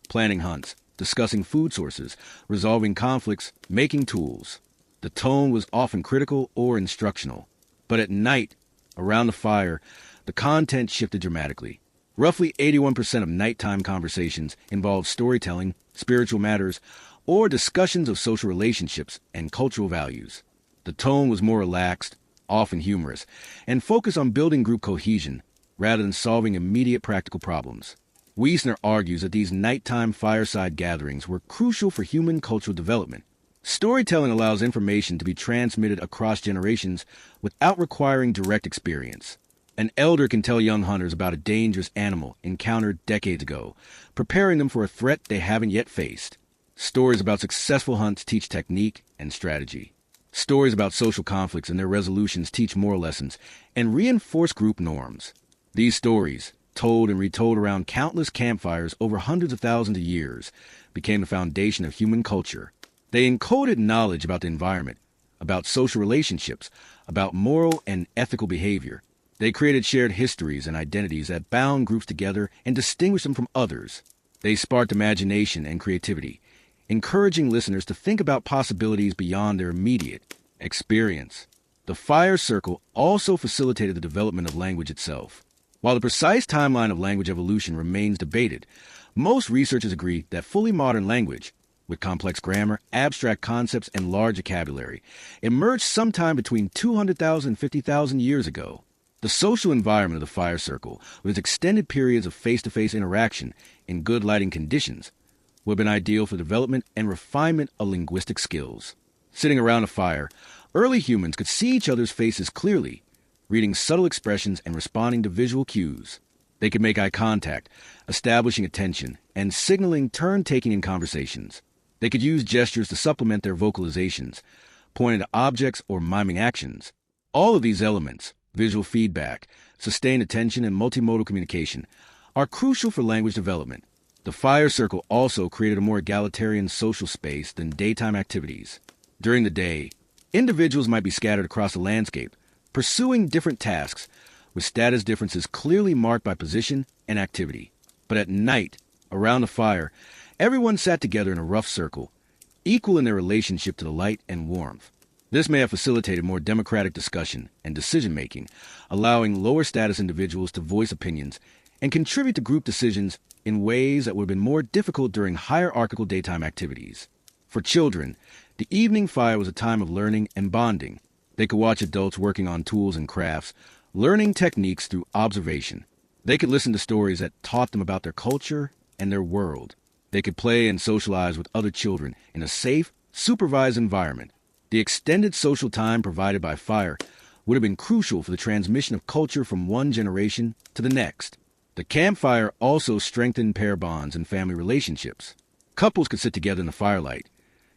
A: planning hunts, discussing food sources, resolving conflicts, making tools. The tone was often critical or instructional. But at night, around the fire, the content shifted dramatically. Roughly 81% of nighttime conversations involved storytelling, spiritual matters, or discussions of social relationships and cultural values. The tone was more relaxed, often humorous, and focused on building group cohesion rather than solving immediate practical problems. Wiesner argues that these nighttime fireside gatherings were crucial for human cultural development. Storytelling allows information to be transmitted across generations without requiring direct experience. An elder can tell young hunters about a dangerous animal encountered decades ago, preparing them for a threat they haven't yet faced. Stories about successful hunts teach technique and strategy. Stories about social conflicts and their resolutions teach moral lessons and reinforce group norms. These stories, told and retold around countless campfires over hundreds of thousands of years, became the foundation of human culture. They encoded knowledge about the environment, about social relationships, about moral and ethical behavior. They created shared histories and identities that bound groups together and distinguished them from others. They sparked imagination and creativity, encouraging listeners to think about possibilities beyond their immediate experience. The fire circle also facilitated the development of language itself. While the precise timeline of language evolution remains debated, most researchers agree that fully modern language, with complex grammar, abstract concepts, and large vocabulary, emerged sometime between 200,000 and 50,000 years ago. The social environment of the fire circle, with its extended periods of face-to-face interaction in good lighting conditions, would have been ideal for development and refinement of linguistic skills. Sitting around a fire, early humans could see each other's faces clearly, reading subtle expressions and responding to visual cues. They could make eye contact, establishing attention, and signaling turn-taking in conversations. They could use gestures to supplement their vocalizations, pointing to objects or miming actions. All of these elements, visual feedback, sustained attention, and multimodal communication, are crucial for language development. The fire circle also created a more egalitarian social space than daytime activities. During the day, individuals might be scattered across the landscape, pursuing different tasks, with status differences clearly marked by position and activity. But at night, around the fire, everyone sat together in a rough circle, equal in their relationship to the light and warmth. This may have facilitated more democratic discussion and decision-making, allowing lower-status individuals to voice opinions and contribute to group decisions in ways that would have been more difficult during hierarchical daytime activities. For children, the evening fire was a time of learning and bonding. They could watch adults working on tools and crafts, learning techniques through observation. They could listen to stories that taught them about their culture and their world. They could play and socialize with other children in a safe, supervised environment. The extended social time provided by fire would have been crucial for the transmission of culture from one generation to the next. The campfire also strengthened pair bonds and family relationships. Couples could sit together in the firelight,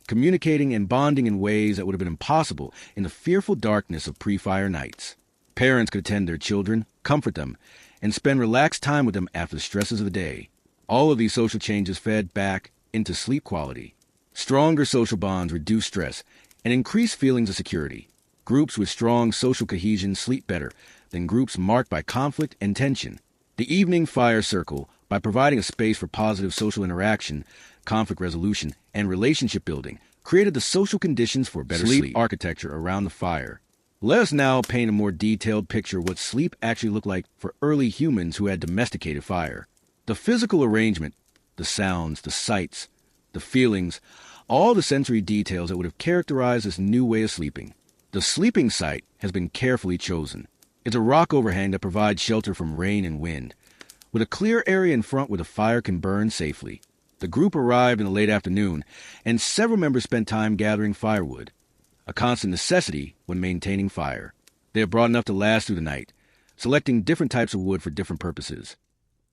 A: communicating and bonding in ways that would have been impossible in the fearful darkness of pre-fire nights. Parents could attend their children, comfort them, and spend relaxed time with them after the stresses of the day. All of these social changes fed back into sleep quality. Stronger social bonds reduce stress and increase feelings of security. Groups with strong social cohesion sleep better than groups marked by conflict and tension. The evening fire circle, by providing a space for positive social interaction, conflict resolution, and relationship building, created the social conditions for better sleep architecture around the fire. Let us now paint a more detailed picture of what sleep actually looked like for early humans who had domesticated fire. The physical arrangement, the sounds, the sights, the feelings, all the sensory details that would have characterized this new way of sleeping. The sleeping site has been carefully chosen. It's a rock overhang that provides shelter from rain and wind, with a clear area in front where the fire can burn safely. The group arrived in the late afternoon, and several members spent time gathering firewood, a constant necessity when maintaining fire. They have brought enough to last through the night, selecting different types of wood for different purposes.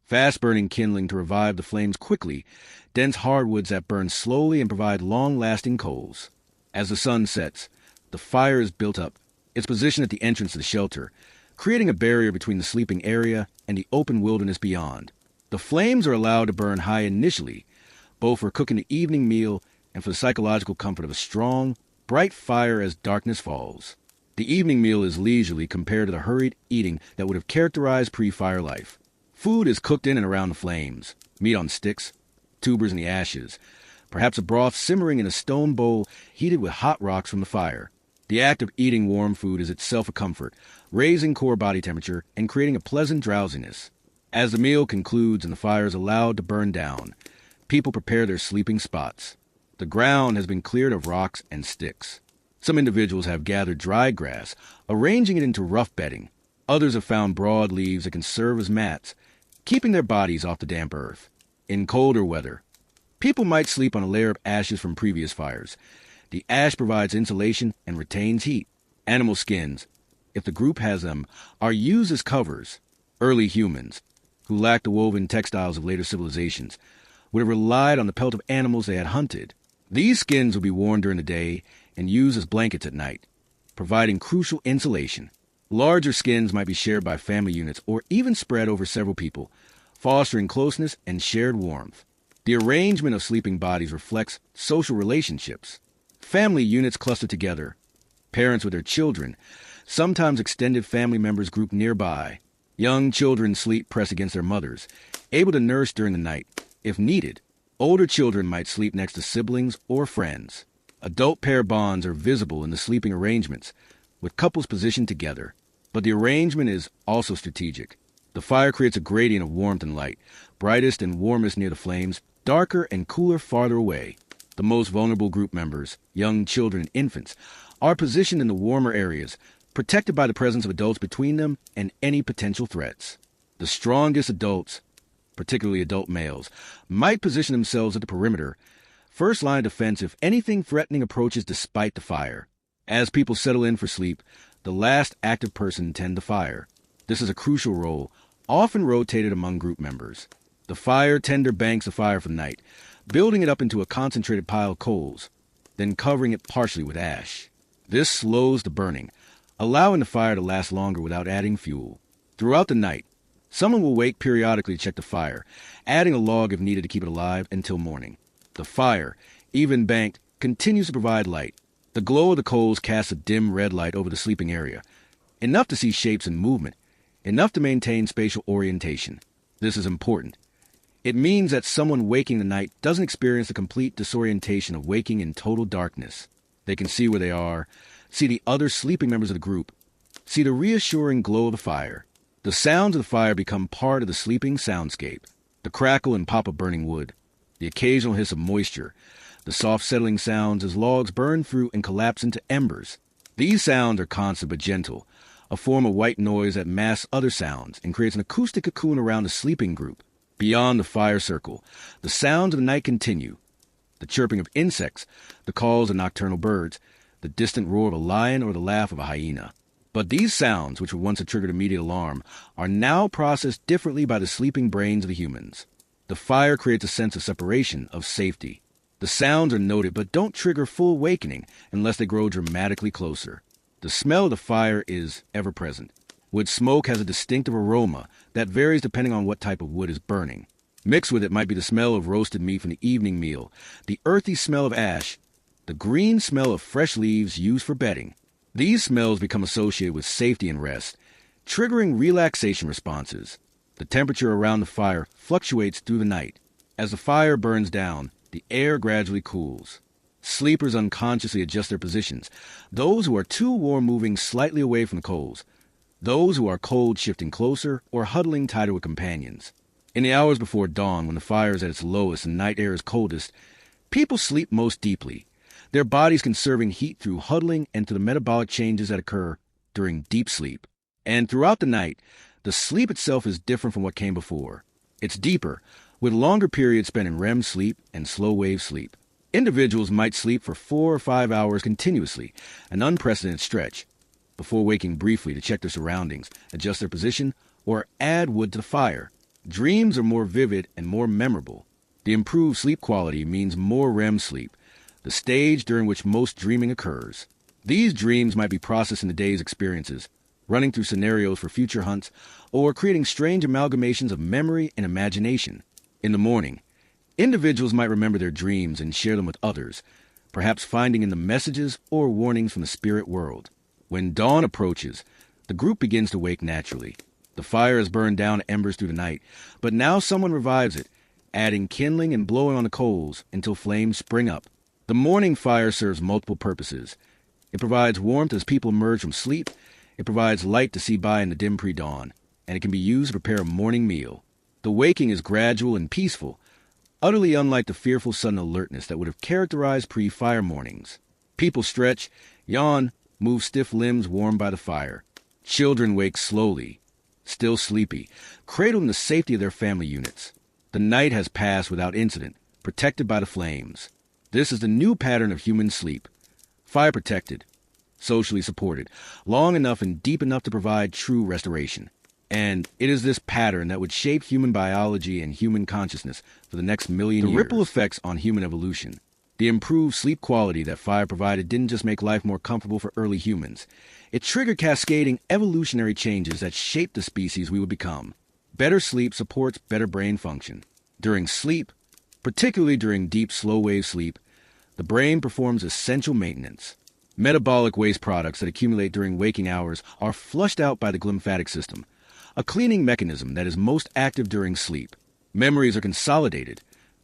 A: Fast-burning kindling to revive the flames quickly, dense hardwoods that burn slowly and provide long-lasting coals. As the sun sets, the fire is built up. It's positioned at the entrance to the shelter, creating a barrier between the sleeping area and the open wilderness beyond. The flames are allowed to burn high initially, both for cooking the evening meal and for the psychological comfort of a strong, bright fire as darkness falls. The evening meal is leisurely compared to the hurried eating that would have characterized pre-fire life. Food is cooked in and around the flames, meat on sticks, tubers in the ashes, perhaps a broth simmering in a stone bowl heated with hot rocks from the fire. The act of eating warm food is itself a comfort, raising core body temperature and creating a pleasant drowsiness. As the meal concludes and the fire is allowed to burn down, people prepare their sleeping spots. The ground has been cleared of rocks and sticks. Some individuals have gathered dry grass, arranging it into rough bedding. Others have found broad leaves that can serve as mats, keeping their bodies off the damp earth. In colder weather, people might sleep on a layer of ashes from previous fires. The ash provides insulation and retains heat. Animal skins, if the group has them, are used as covers. Early humans, who lacked the woven textiles of later civilizations, would have relied on the pelt of animals they had hunted. These skins would be worn during the day and used as blankets at night, providing crucial insulation. Larger skins might be shared by family units or even spread over several people, fostering closeness and shared warmth. The arrangement of sleeping bodies reflects social relationships. Family units cluster together, parents with their children, sometimes extended family members group nearby. Young children sleep pressed against their mothers, able to nurse during the night. If needed, older children might sleep next to siblings or friends. Adult pair bonds are visible in the sleeping arrangements, with couples positioned together. But the arrangement is also strategic. The fire creates a gradient of warmth and light, brightest and warmest near the flames, darker and cooler farther away. The most vulnerable group members, young children and infants, are positioned in the warmer areas, protected by the presence of adults between them and any potential threats. The strongest adults, particularly adult males, might position themselves at the perimeter, first line of defense if anything threatening approaches despite the fire. As people settle in for sleep, the last active person tend to fire. This is a crucial role, often rotated among group members. The fire tender banks the fire for the night, building it up into a concentrated pile of coals, then covering it partially with ash. This slows the burning, allowing the fire to last longer without adding fuel. Throughout the night, someone will wake periodically to check the fire, adding a log if needed to keep it alive until morning. The fire, even banked, continues to provide light. The glow of the coals casts a dim red light over the sleeping area, enough to see shapes and movement, enough to maintain spatial orientation. This is important. It means that someone waking the night doesn't experience the complete disorientation of waking in total darkness. They can see where they are, see the other sleeping members of the group, see the reassuring glow of the fire. The sounds of the fire become part of the sleeping soundscape. The crackle and pop of burning wood, the occasional hiss of moisture, the soft settling sounds as logs burn through and collapse into embers. These sounds are constant but gentle, a form of white noise that masks other sounds and creates an acoustic cocoon around the sleeping group. Beyond the fire circle, the sounds of the night continue. The chirping of insects, the calls of nocturnal birds, the distant roar of a lion or the laugh of a hyena. But these sounds, which were once a triggered immediate alarm, are now processed differently by the sleeping brains of the humans. The fire creates a sense of separation, of safety. The sounds are noted but don't trigger full awakening unless they grow dramatically closer. The smell of the fire is ever present. Wood smoke has a distinctive aroma that varies depending on what type of wood is burning. Mixed with it might be the smell of roasted meat from the evening meal, the earthy smell of ash, the green smell of fresh leaves used for bedding. These smells become associated with safety and rest, triggering relaxation responses. The temperature around the fire fluctuates through the night. As the fire burns down, the air gradually cools. Sleepers unconsciously adjust their positions, those who are too warm moving slightly away from the coals, those who are cold shifting closer or huddling tighter with companions. In the hours before dawn, when the fire is at its lowest and night air is coldest, people sleep most deeply, their bodies conserving heat through huddling and through the metabolic changes that occur during deep sleep. And throughout the night, the sleep itself is different from what came before. It's deeper, with longer periods spent in REM sleep and slow-wave sleep. Individuals might sleep for 4 or 5 hours continuously, an unprecedented stretch, before waking briefly to check their surroundings, adjust their position, or add wood to the fire. Dreams are more vivid and more memorable. The improved sleep quality means more REM sleep, the stage during which most dreaming occurs. These dreams might be processed into day's experiences, running through scenarios for future hunts, or creating strange amalgamations of memory and imagination. In the morning, individuals might remember their dreams and share them with others, perhaps finding in them messages or warnings from the spirit world. When dawn approaches, the group begins to wake naturally. The fire has burned down embers through the night, but now someone revives it, adding kindling and blowing on the coals until flames spring up. The morning fire serves multiple purposes. It provides warmth as people emerge from sleep, it provides light to see by in the dim pre-dawn, and it can be used to prepare a morning meal. The waking is gradual and peaceful, utterly unlike the fearful sudden alertness that would have characterized pre-fire mornings. People stretch, yawn, move stiff limbs warmed by the fire. Children wake slowly, still sleepy, cradled in the safety of their family units. The night has passed without incident, protected by the flames. This is the new pattern of human sleep. Fire protected, socially supported, long enough and deep enough to provide true restoration. And it is this pattern that would shape human biology and human consciousness for the next million years. The ripple effects on human evolution. The improved sleep quality that fire provided didn't just make life more comfortable for early humans. It triggered cascading evolutionary changes that shaped the species we would become. Better sleep supports better brain function. During sleep, particularly during deep, slow-wave sleep, the brain performs essential maintenance. Metabolic waste products that accumulate during waking hours are flushed out by the glymphatic system, a cleaning mechanism that is most active during sleep. Memories are consolidated,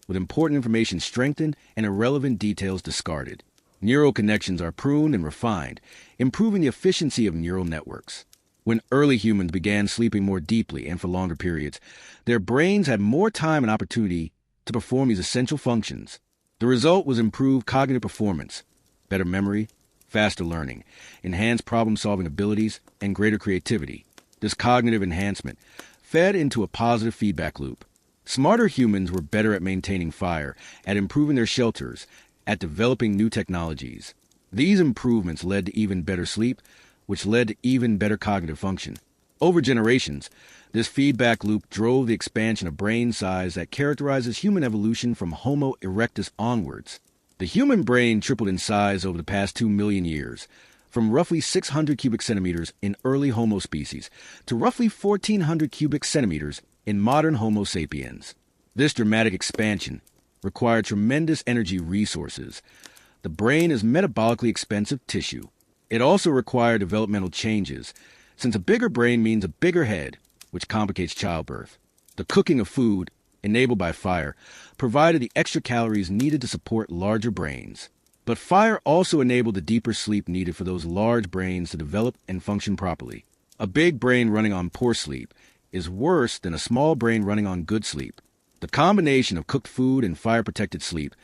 A: with important information strengthened and irrelevant details discarded. Neural connections are pruned and refined, improving the efficiency of neural networks. When early humans began sleeping more deeply and for longer periods, their brains had more time and opportunity to perform these essential functions. The result was improved cognitive performance, better memory, faster learning, enhanced problem-solving abilities, and greater creativity. This cognitive enhancement fed into a positive feedback loop. Smarter humans were better at maintaining fire, at improving their shelters, at developing new technologies. These improvements led to even better sleep, which led to even better cognitive function. Over generations, this feedback loop drove the expansion of brain size that characterizes human evolution from Homo erectus onwards. The human brain tripled in size over the past 2 million years, from roughly 600 cubic centimeters in early Homo species to roughly 1,400 cubic centimeters in modern Homo sapiens. This dramatic expansion required tremendous energy resources. The brain is metabolically expensive tissue. It also required developmental changes, since a bigger brain means a bigger head, which complicates childbirth. The cooking of food, enabled by fire, provided the extra calories needed to support larger brains. But fire also enabled the deeper sleep needed for those large brains to develop and function properly. A big brain running on poor sleep is worse than a small brain running on good sleep. The combination of cooked food and fire-protected sleep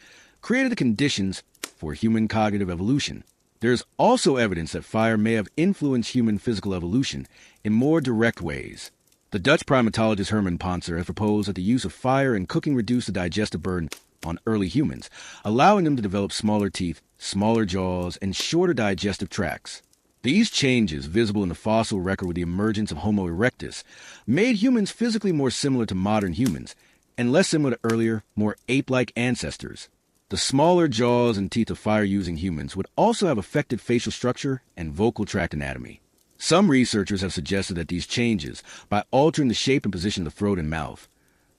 A: created the conditions for human cognitive evolution. There is also evidence that fire may have influenced human physical evolution in more direct ways. The Dutch primatologist Herman Pontzer has proposed that the use of fire in cooking reduced the digestive burden on early humans, allowing them to develop smaller teeth, smaller jaws, and shorter digestive tracts. These changes, visible in the fossil record with the emergence of Homo erectus, made humans physically more similar to modern humans, and less similar to earlier, more ape-like ancestors. The smaller jaws and teeth of fire-using humans would also have affected facial structure and vocal tract anatomy. Some researchers have suggested that these changes, by altering the shape and position of the throat and mouth,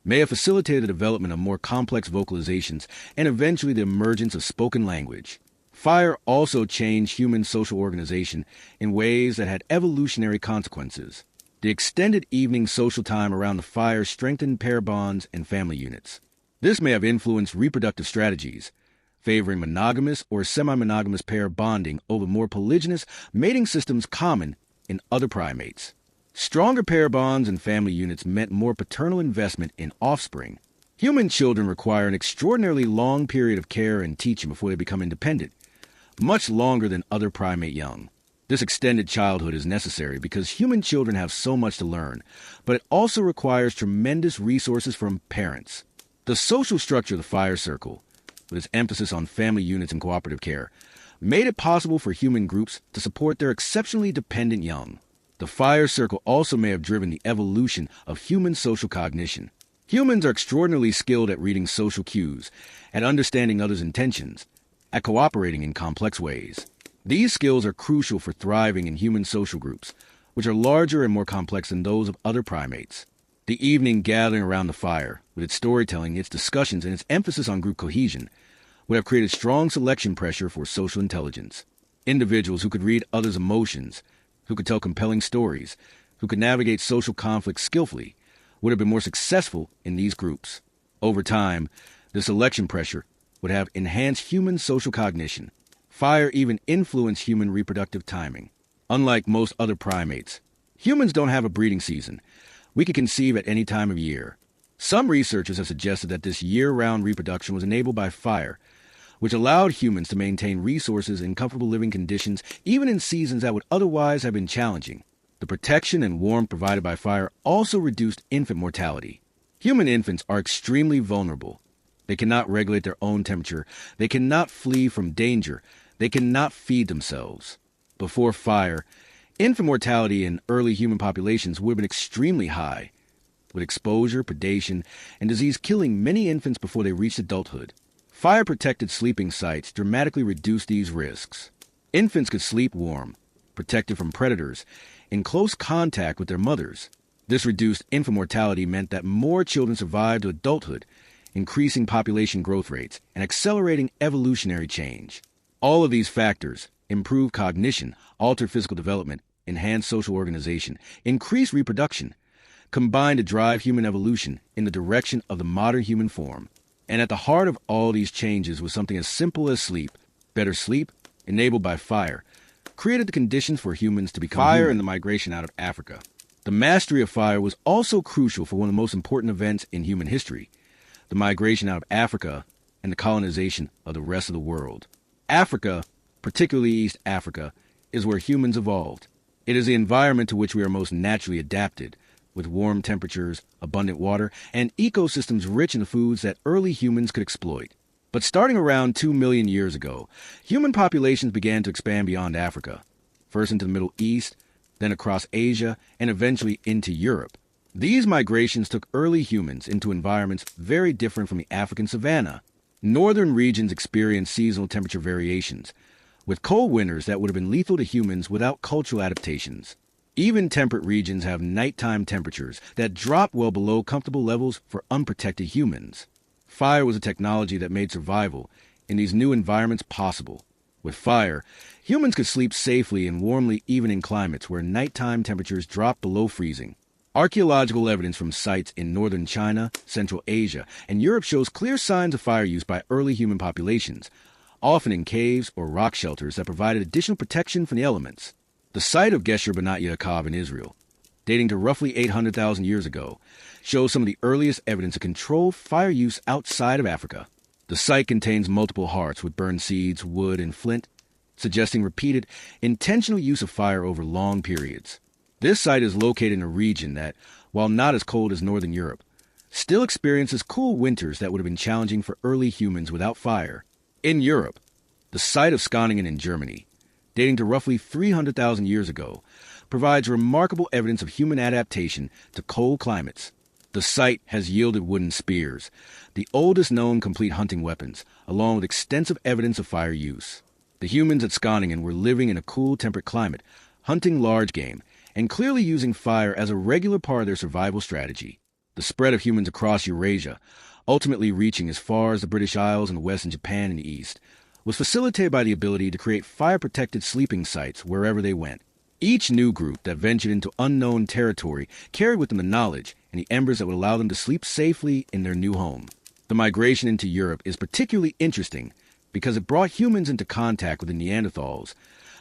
A: may have facilitated the development of more complex vocalizations and eventually the emergence of spoken language. Fire also changed human social organization in ways that had evolutionary consequences. The extended evening social time around the fire strengthened pair bonds and family units. This may have influenced reproductive strategies, favoring monogamous or semi-monogamous pair bonding over more polygynous mating systems common in other primates. Stronger pair bonds and family units meant more paternal investment in offspring. Human children require an extraordinarily long period of care and teaching before they become independent, much longer than other primate young. This extended childhood is necessary because human children have so much to learn, but it also requires tremendous resources from parents. The social structure of the fire circle, with its emphasis on family units and cooperative care, made it possible for human groups to support their exceptionally dependent young. The fire circle also may have driven the evolution of human social cognition. Humans are extraordinarily skilled at reading social cues, at understanding others' intentions, at cooperating in complex ways. These skills are crucial for thriving in human social groups, which are larger and more complex than those of other primates. The evening gathering around the fire, with its storytelling, its discussions, and its emphasis on group cohesion, would have created strong selection pressure for social intelligence. Individuals who could read others' emotions, who could tell compelling stories, who could navigate social conflicts skillfully, would have been more successful in these groups. Over time, the selection pressure would have enhanced human social cognition. Fire even influenced human reproductive timing. Unlike most other primates, humans don't have a breeding season. We can conceive at any time of year. Some researchers have suggested that this year-round reproduction was enabled by fire, which allowed humans to maintain resources and comfortable living conditions even in seasons that would otherwise have been challenging. The protection and warmth provided by fire also reduced infant mortality. Human infants are extremely vulnerable. They cannot regulate their own temperature. They cannot flee from danger. They cannot feed themselves. Before fire, infant mortality in early human populations would have been extremely high, with exposure, predation, and disease killing many infants before they reached adulthood. Fire-protected sleeping sites dramatically reduced these risks. Infants could sleep warm, protected from predators, in close contact with their mothers. This reduced infant mortality meant that more children survived to adulthood, increasing population growth rates and accelerating evolutionary change. All of these factors improve cognition, alter physical development, enhance social organization, increase reproduction, combine to drive human evolution in the direction of the modern human form. And at the heart of all these changes was something as simple as sleep. Better sleep, enabled by fire, created the conditions for humans to become fire human. And the migration out of Africa. The mastery of fire was also crucial for one of the most important events in human history, the migration out of Africa and the colonization of the rest of the world. Africa, particularly East Africa, is where humans evolved. It is the environment to which we are most naturally adapted, with warm temperatures, abundant water, and ecosystems rich in the foods that early humans could exploit. But starting around 2 million years ago, human populations began to expand beyond Africa, first into the Middle East, then across Asia, and eventually into Europe. These migrations took early humans into environments very different from the African savanna. Northern regions experienced seasonal temperature variations, with cold winters that would have been lethal to humans without cultural adaptations. Even temperate regions have nighttime temperatures that drop well below comfortable levels for unprotected humans. Fire was a technology that made survival in these new environments possible. With fire, humans could sleep safely and warmly even in climates where nighttime temperatures dropped below freezing. Archaeological evidence from sites in northern China, Central Asia, and Europe shows clear signs of fire use by early human populations, often in caves or rock shelters that provided additional protection from the elements. The site of Gesher Benat Yaakov in Israel, dating to roughly 800,000 years ago, shows some of the earliest evidence of controlled fire use outside of Africa. The site contains multiple hearths with burned seeds, wood, and flint, suggesting repeated, intentional use of fire over long periods. This site is located in a region that, while not as cold as northern Europe, still experiences cool winters that would have been challenging for early humans without fire. In Europe, the site of Skaaningen in Germany, dating to roughly 300,000 years ago, provides remarkable evidence of human adaptation to cold climates. The site has yielded wooden spears, the oldest known complete hunting weapons, along with extensive evidence of fire use. The humans at Skaaningen were living in a cool, temperate climate, hunting large game, and clearly using fire as a regular part of their survival strategy. The spread of humans across Eurasia, ultimately reaching as far as the British Isles in the west and Japan in the east, was facilitated by the ability to create fire-protected sleeping sites wherever they went. Each new group that ventured into unknown territory carried with them the knowledge and the embers that would allow them to sleep safely in their new home. The migration into Europe is particularly interesting because it brought humans into contact with the Neanderthals,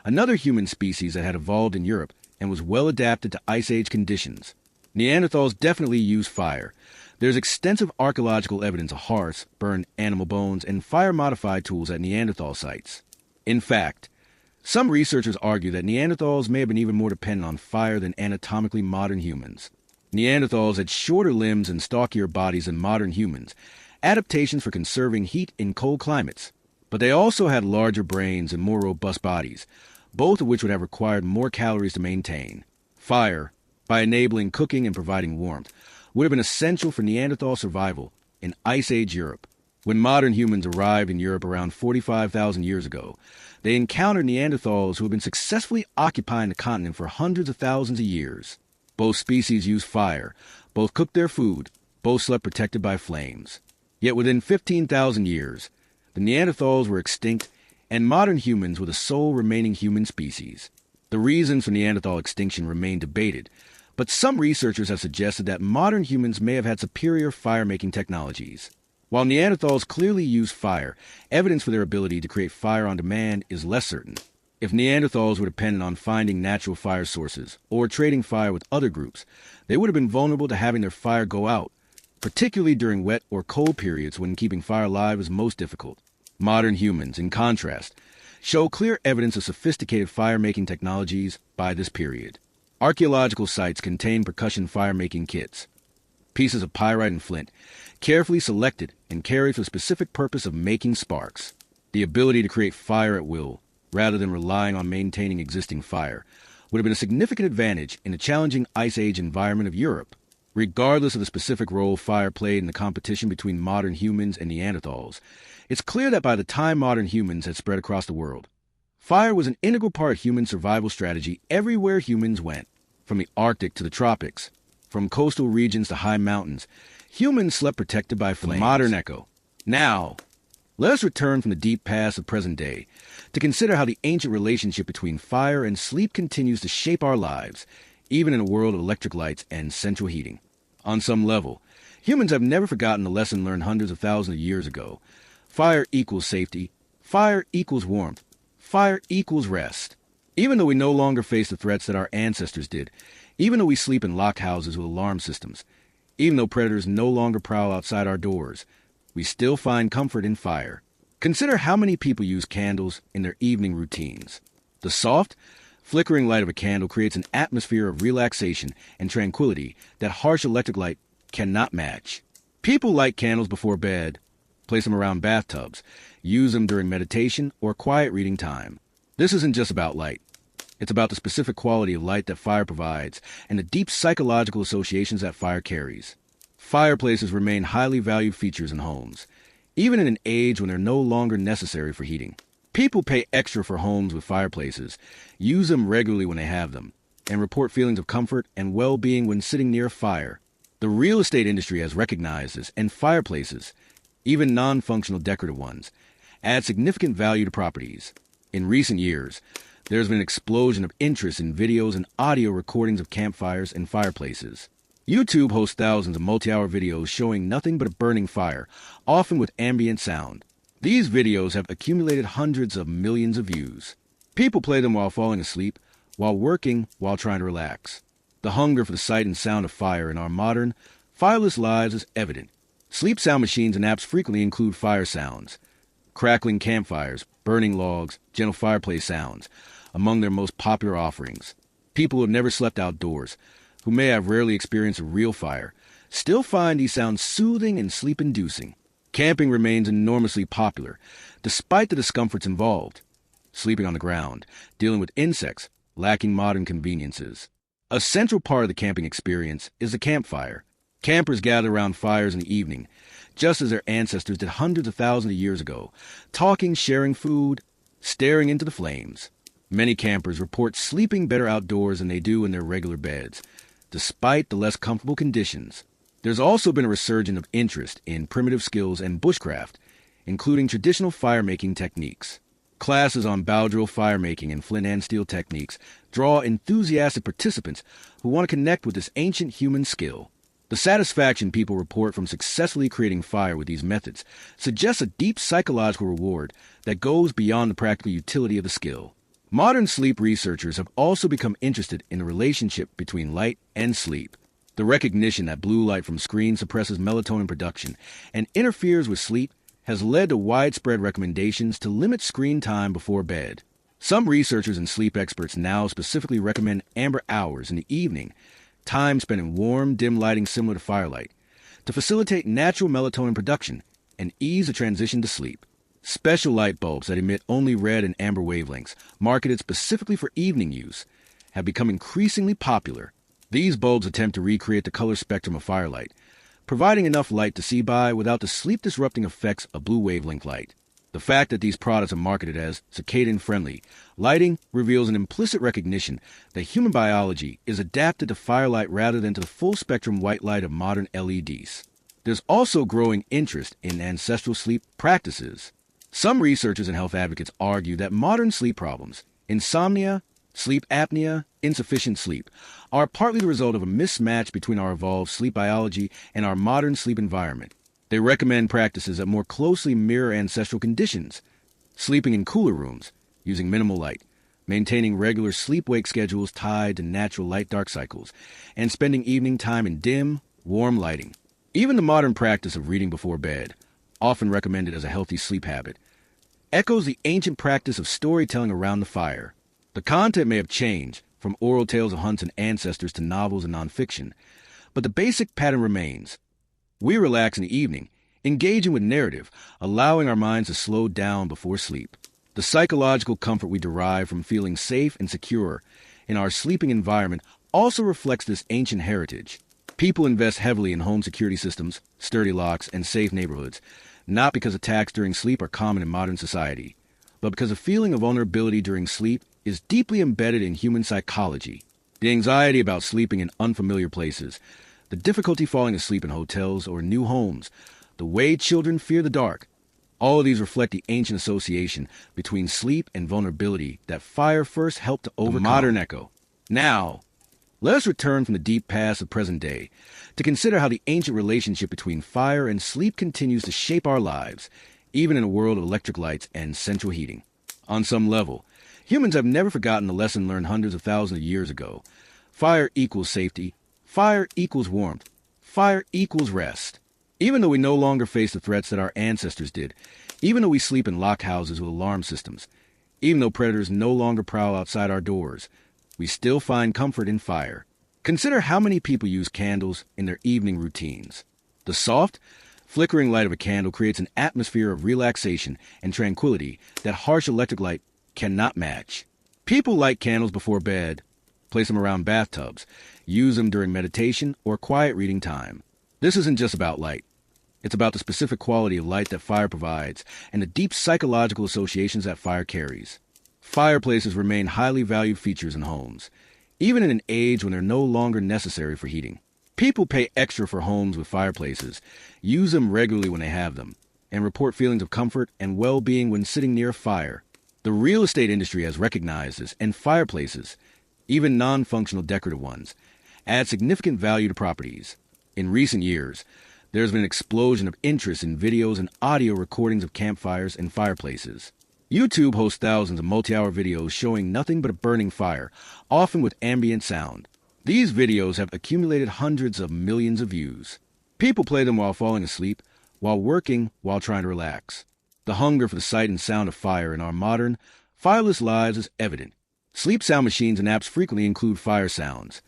A: another human species that had evolved in Europe and was well adapted to Ice Age conditions. Neanderthals definitely used fire. There's extensive archaeological evidence of hearths, burned animal bones, and fire-modified tools at Neanderthal sites. In fact, some researchers argue that Neanderthals may have been even more dependent on fire than anatomically modern humans. Neanderthals had shorter limbs and stockier bodies than modern humans, adaptations for conserving heat in cold climates. But they also had larger brains and more robust bodies, both of which would have required more calories to maintain. Fire, by enabling cooking and providing warmth, would have been essential for Neanderthal survival in Ice Age Europe. When modern humans arrived in Europe around 45,000 years ago, they encountered Neanderthals who had been successfully occupying the continent for hundreds of thousands of years. Both species used fire, both cooked their food, both slept protected by flames. Yet within 15,000 years, the Neanderthals were extinct and modern humans were the sole remaining human species. The reasons for Neanderthal extinction remain debated, but some researchers have suggested that modern humans may have had superior fire-making technologies. While Neanderthals clearly used fire, evidence for their ability to create fire on demand is less certain. If Neanderthals were dependent on finding natural fire sources or trading fire with other groups, they would have been vulnerable to having their fire go out, particularly during wet or cold periods when keeping fire alive is most difficult. Modern humans, in contrast, show clear evidence of sophisticated fire-making technologies by this period. Archaeological sites contain percussion fire-making kits, pieces of pyrite and flint, carefully selected and carried for the specific purpose of making sparks. The ability to create fire at will, rather than relying on maintaining existing fire, would have been a significant advantage in the challenging Ice Age environment of Europe. Regardless of the specific role fire played in the competition between modern humans and Neanderthals, it's clear that by the time modern humans had spread across the world, fire was an integral part of human survival strategy everywhere humans went. From the Arctic to the tropics, from coastal regions to high mountains, humans slept protected by flames. Modern echo. Now, let us return from the deep past of present day to consider how the ancient relationship between fire and sleep continues to shape our lives, even in a world of electric lights and central heating. On some level, humans have never forgotten the lesson learned hundreds of thousands of years ago. Fire equals safety. Fire equals warmth. Fire equals rest. Even though we no longer face the threats that our ancestors did, even though we sleep in locked houses with alarm systems, even though predators no longer prowl outside our doors, we still find comfort in fire. Consider how many people use candles in their evening routines. The soft, flickering light of a candle creates an atmosphere of relaxation and tranquility that harsh electric light cannot match. People light candles before bed, place them around bathtubs, use them during meditation or quiet reading time. This isn't just about light. It's about the specific quality of light that fire provides and the deep psychological associations that fire carries. Fireplaces remain highly valued features in homes, even in an age when they're no longer necessary for heating. People pay extra for homes with fireplaces, use them regularly when they have them, and report feelings of comfort and well-being when sitting near a fire. The real estate industry has recognized this, and fireplaces, even non-functional decorative ones, add significant value to properties. In recent years, there's been an explosion of interest in videos and audio recordings of campfires and fireplaces. YouTube hosts thousands of multi-hour videos showing nothing but a burning fire, often with ambient sound. These videos have accumulated hundreds of millions of views. People play them while falling asleep, while working, while trying to relax. The hunger for the sight and sound of fire in our modern, fireless lives is evident. Sleep sound machines and apps frequently include fire sounds. Crackling campfires, burning logs, gentle fireplace sounds, among their most popular offerings. People who have never slept outdoors, who may have rarely experienced a real fire, still find these sounds soothing and sleep-inducing. Camping remains enormously popular, despite the discomforts involved. Sleeping on the ground, dealing with insects, lacking modern conveniences. A central part of the camping experience is the campfire. Campers gather around fires in the evening, just as their ancestors did hundreds of thousands of years ago, talking, sharing food, staring into the flames. Many campers report sleeping better outdoors than they do in their regular beds, despite the less comfortable conditions. There's also been a resurgence of interest in primitive skills and bushcraft, including traditional fire-making techniques. Classes on bow drill fire-making and flint and steel techniques draw enthusiastic participants who want to connect with this ancient human skill. The satisfaction people report from successfully creating fire with these methods suggests a deep psychological reward that goes beyond the practical utility of the skill. Modern sleep researchers have also become interested in the relationship between light and sleep. The recognition that blue light from screens suppresses melatonin production and interferes with sleep has led to widespread recommendations to limit screen time before bed. Some researchers and sleep experts now specifically recommend amber hours in the evening, time spent in warm, dim lighting similar to firelight, to facilitate natural melatonin production and ease the transition to sleep. Special light bulbs that emit only red and amber wavelengths, marketed specifically for evening use, have become increasingly popular. These bulbs attempt to recreate the color spectrum of firelight, providing enough light to see by without the sleep-disrupting effects of blue wavelength light. The fact that these products are marketed as circadian-friendly lighting reveals an implicit recognition that human biology is adapted to firelight rather than to the full-spectrum white light of modern LEDs. There's also growing interest in ancestral sleep practices. Some researchers and health advocates argue that modern sleep problems, insomnia, sleep apnea, insufficient sleep, are partly the result of a mismatch between our evolved sleep biology and our modern sleep environment. They recommend practices that more closely mirror ancestral conditions, sleeping in cooler rooms, using minimal light, maintaining regular sleep-wake schedules tied to natural light-dark cycles, and spending evening time in dim, warm lighting. Even the modern practice of reading before bed, often recommended as a healthy sleep habit, echoes the ancient practice of storytelling around the fire. The content may have changed, from oral tales of hunts and ancestors to novels and nonfiction, but the basic pattern remains. We relax in the evening, engaging with narrative, allowing our minds to slow down before sleep. The psychological comfort we derive from feeling safe and secure in our sleeping environment also reflects this ancient heritage. People invest heavily in home security systems, sturdy locks, and safe neighborhoods, not because attacks during sleep are common in modern society, but because a feeling of vulnerability during sleep is deeply embedded in human psychology. The anxiety about sleeping in unfamiliar places, the difficulty falling asleep in hotels or new homes, the way children fear the dark, all of these reflect the ancient association between sleep and vulnerability that fire first helped to overcome. The modern echo. Now, let us return from the deep past of present day to consider how the ancient relationship between fire and sleep continues to shape our lives, even in a world of electric lights and central heating. On some level, humans have never forgotten the lesson learned hundreds of thousands of years ago. Fire equals safety. Fire equals warmth. Fire equals rest. Even though we no longer face the threats that our ancestors did, even though we sleep in lock houses with alarm systems, even though predators no longer prowl outside our doors, we still find comfort in fire. Consider how many people use candles in their evening routines. The soft, flickering light of a candle creates an atmosphere of relaxation and tranquility that harsh electric light cannot match. People light candles before bed, place them around bathtubs, use them during meditation or quiet reading time. This isn't just about light. It's about the specific quality of light that fire provides and the deep psychological associations that fire carries. Fireplaces remain highly valued features in homes, even in an age when they're no longer necessary for heating. People pay extra for homes with fireplaces, use them regularly when they have them, and report feelings of comfort and well-being when sitting near a fire. The real estate industry has recognized this, and fireplaces, even non-functional decorative ones, add significant value to properties. In recent years, there's been an explosion of interest in videos and audio recordings of campfires and fireplaces. YouTube hosts thousands of multi-hour videos showing nothing but a burning fire, often with ambient sound. These videos have accumulated hundreds of millions of views. People play them while falling asleep, while working, while trying to relax. The hunger for the sight and sound of fire in our modern, fireless lives is evident. Sleep sound machines and apps frequently include fire sounds.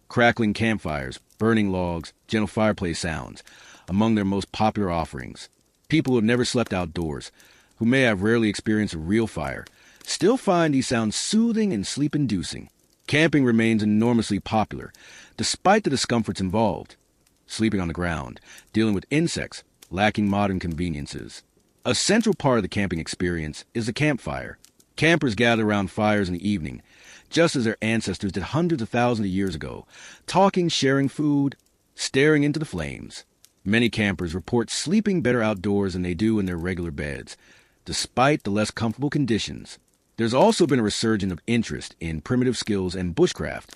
A: Crackling campfires, burning logs, gentle fireplace sounds, among their most popular offerings. People who have never slept outdoors, who may have rarely experienced a real fire, still find these sounds soothing and sleep-inducing. Camping remains enormously popular, despite the discomforts involved. Sleeping on the ground, dealing with insects, lacking modern conveniences. A central part of the camping experience is the campfire. Campers gather around fires in the evening, just as their ancestors did hundreds of thousands of years ago, talking, sharing food, staring into the flames. Many campers report sleeping better outdoors than they do in their regular beds, despite the less comfortable conditions. There's also been a resurgence of interest in primitive skills and bushcraft,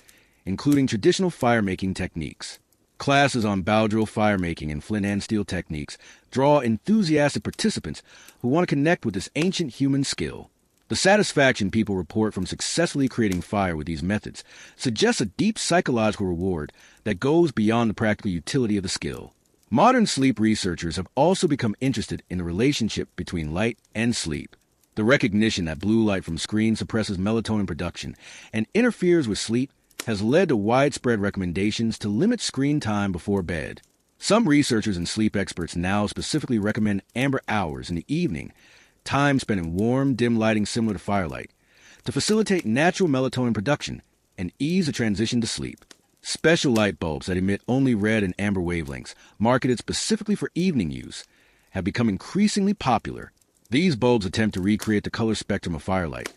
A: including traditional fire-making techniques. Classes on bow drill fire-making and flint and steel techniques draw enthusiastic participants who want to connect with this ancient human skill. The satisfaction people report from successfully creating fire with these methods suggests a deep psychological reward that goes beyond the practical utility of the skill. Modern sleep researchers have also become interested in the relationship between light and sleep. The recognition that blue light from screens suppresses melatonin production and interferes with sleep has led to widespread recommendations to limit screen time before bed. Some researchers and sleep experts now specifically recommend amber hours in the evening, time spent in warm, dim lighting similar to firelight, to facilitate natural melatonin production and ease the transition to sleep. Special light bulbs that emit only red and amber wavelengths, marketed specifically for evening use, have become increasingly popular. These bulbs attempt to recreate the color spectrum of firelight,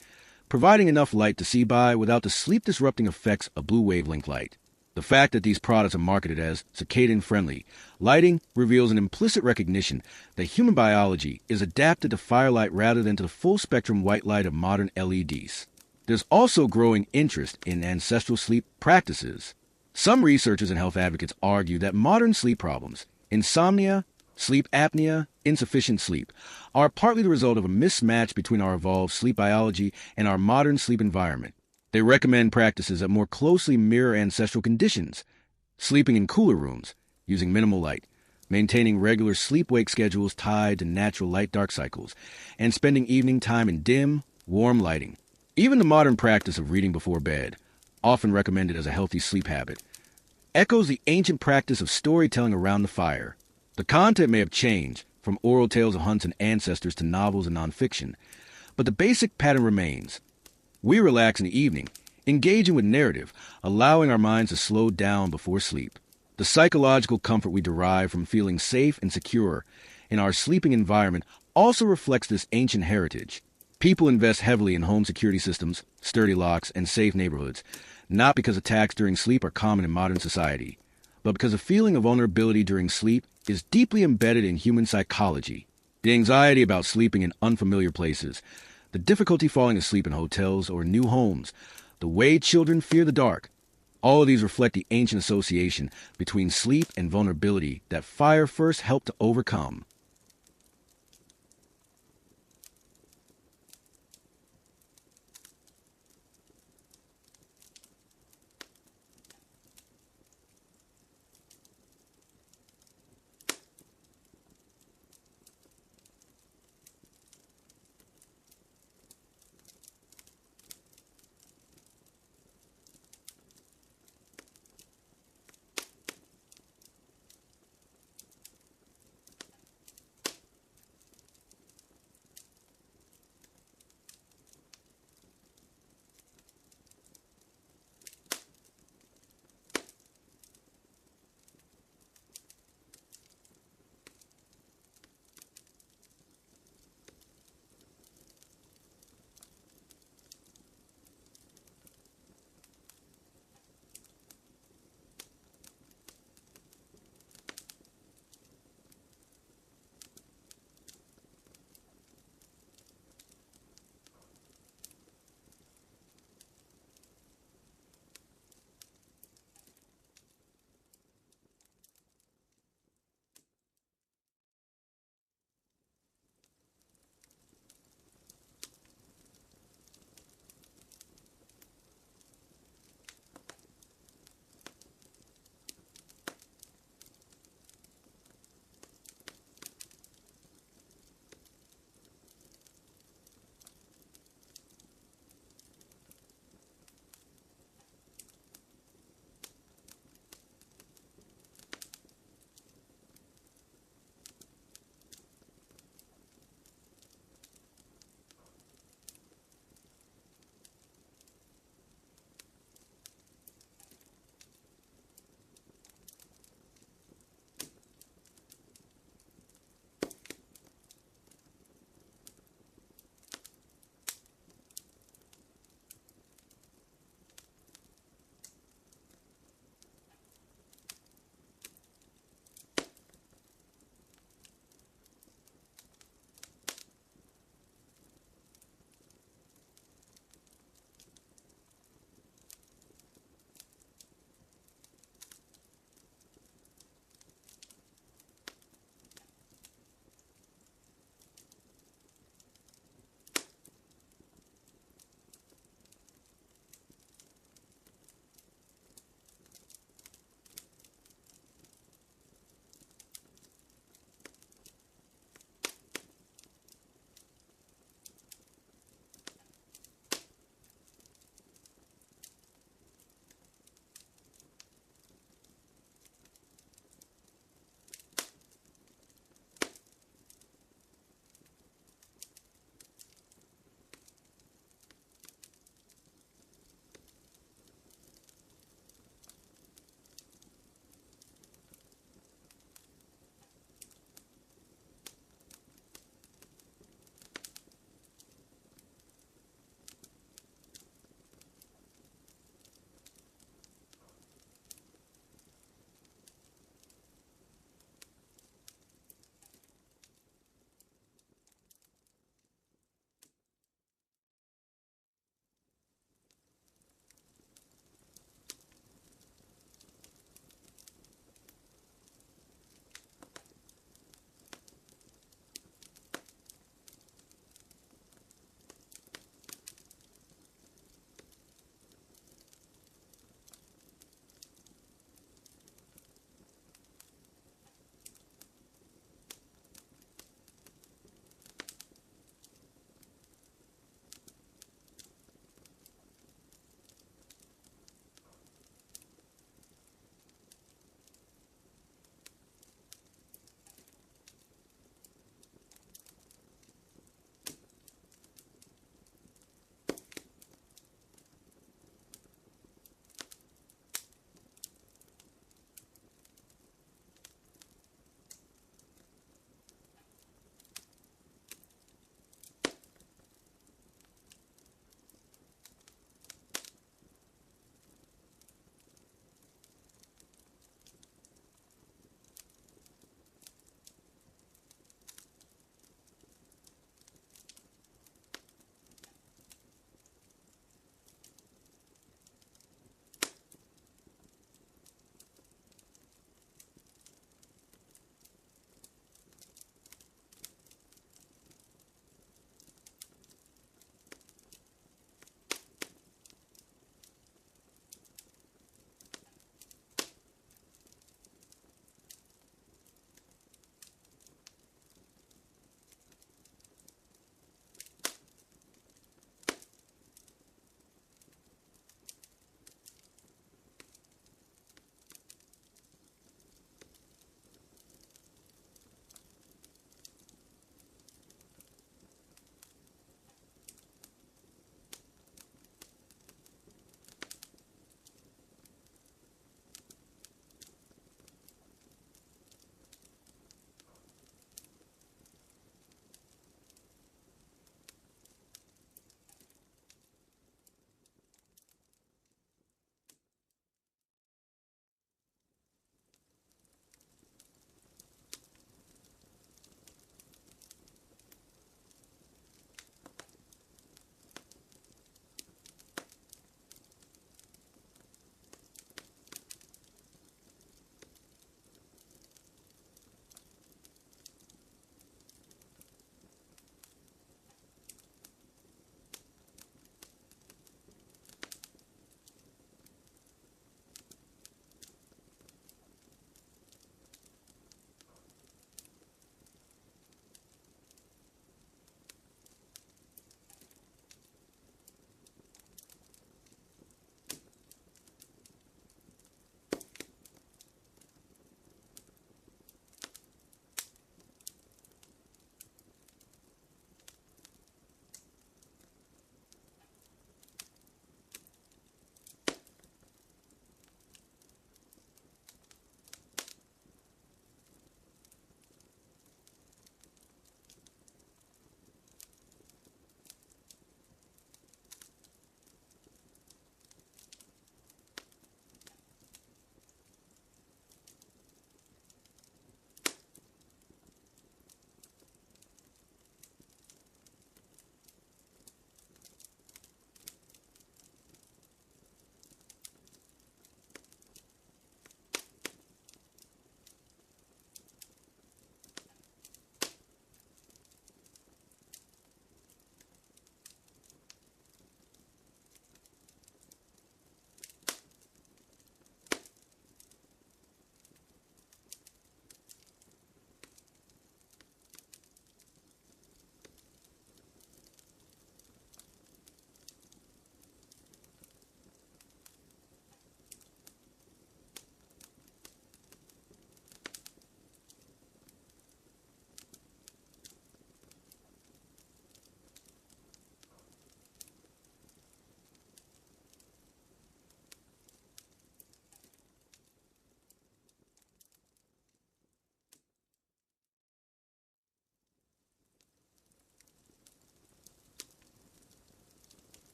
A: providing enough light to see by without the sleep-disrupting effects of blue wavelength light. The fact that these products are marketed as circadian-friendly lighting reveals an implicit recognition that human biology is adapted to firelight rather than to the full-spectrum white light of modern LEDs. There's also growing interest in ancestral sleep practices. Some researchers and health advocates argue that modern sleep problems, insomnia, sleep apnea, insufficient sleep, are partly the result of a mismatch between our evolved sleep biology and our modern sleep environment. They recommend practices that more closely mirror ancestral conditions: sleeping in cooler rooms, using minimal light, maintaining regular sleep-wake schedules tied to natural light-dark cycles, and spending evening time in dim, warm lighting. Even the modern practice of reading before bed, often recommended as a healthy sleep habit, echoes the ancient practice of storytelling around the fire. The content may have changed, from oral tales of hunts and ancestors to novels and nonfiction, but the basic pattern remains. We relax in the evening, engaging with narrative, allowing our minds to slow down before sleep. The psychological comfort we derive from feeling safe and secure in our sleeping environment also reflects this ancient heritage. People invest heavily in home security systems, sturdy locks, and safe neighborhoods, not because attacks during sleep are common in modern society, but because a feeling of vulnerability during sleep is deeply embedded in human psychology. The anxiety about sleeping in unfamiliar places, the difficulty falling asleep in hotels or new homes, the way children fear the dark, all of these reflect the ancient association between sleep and vulnerability that fire first helped to overcome.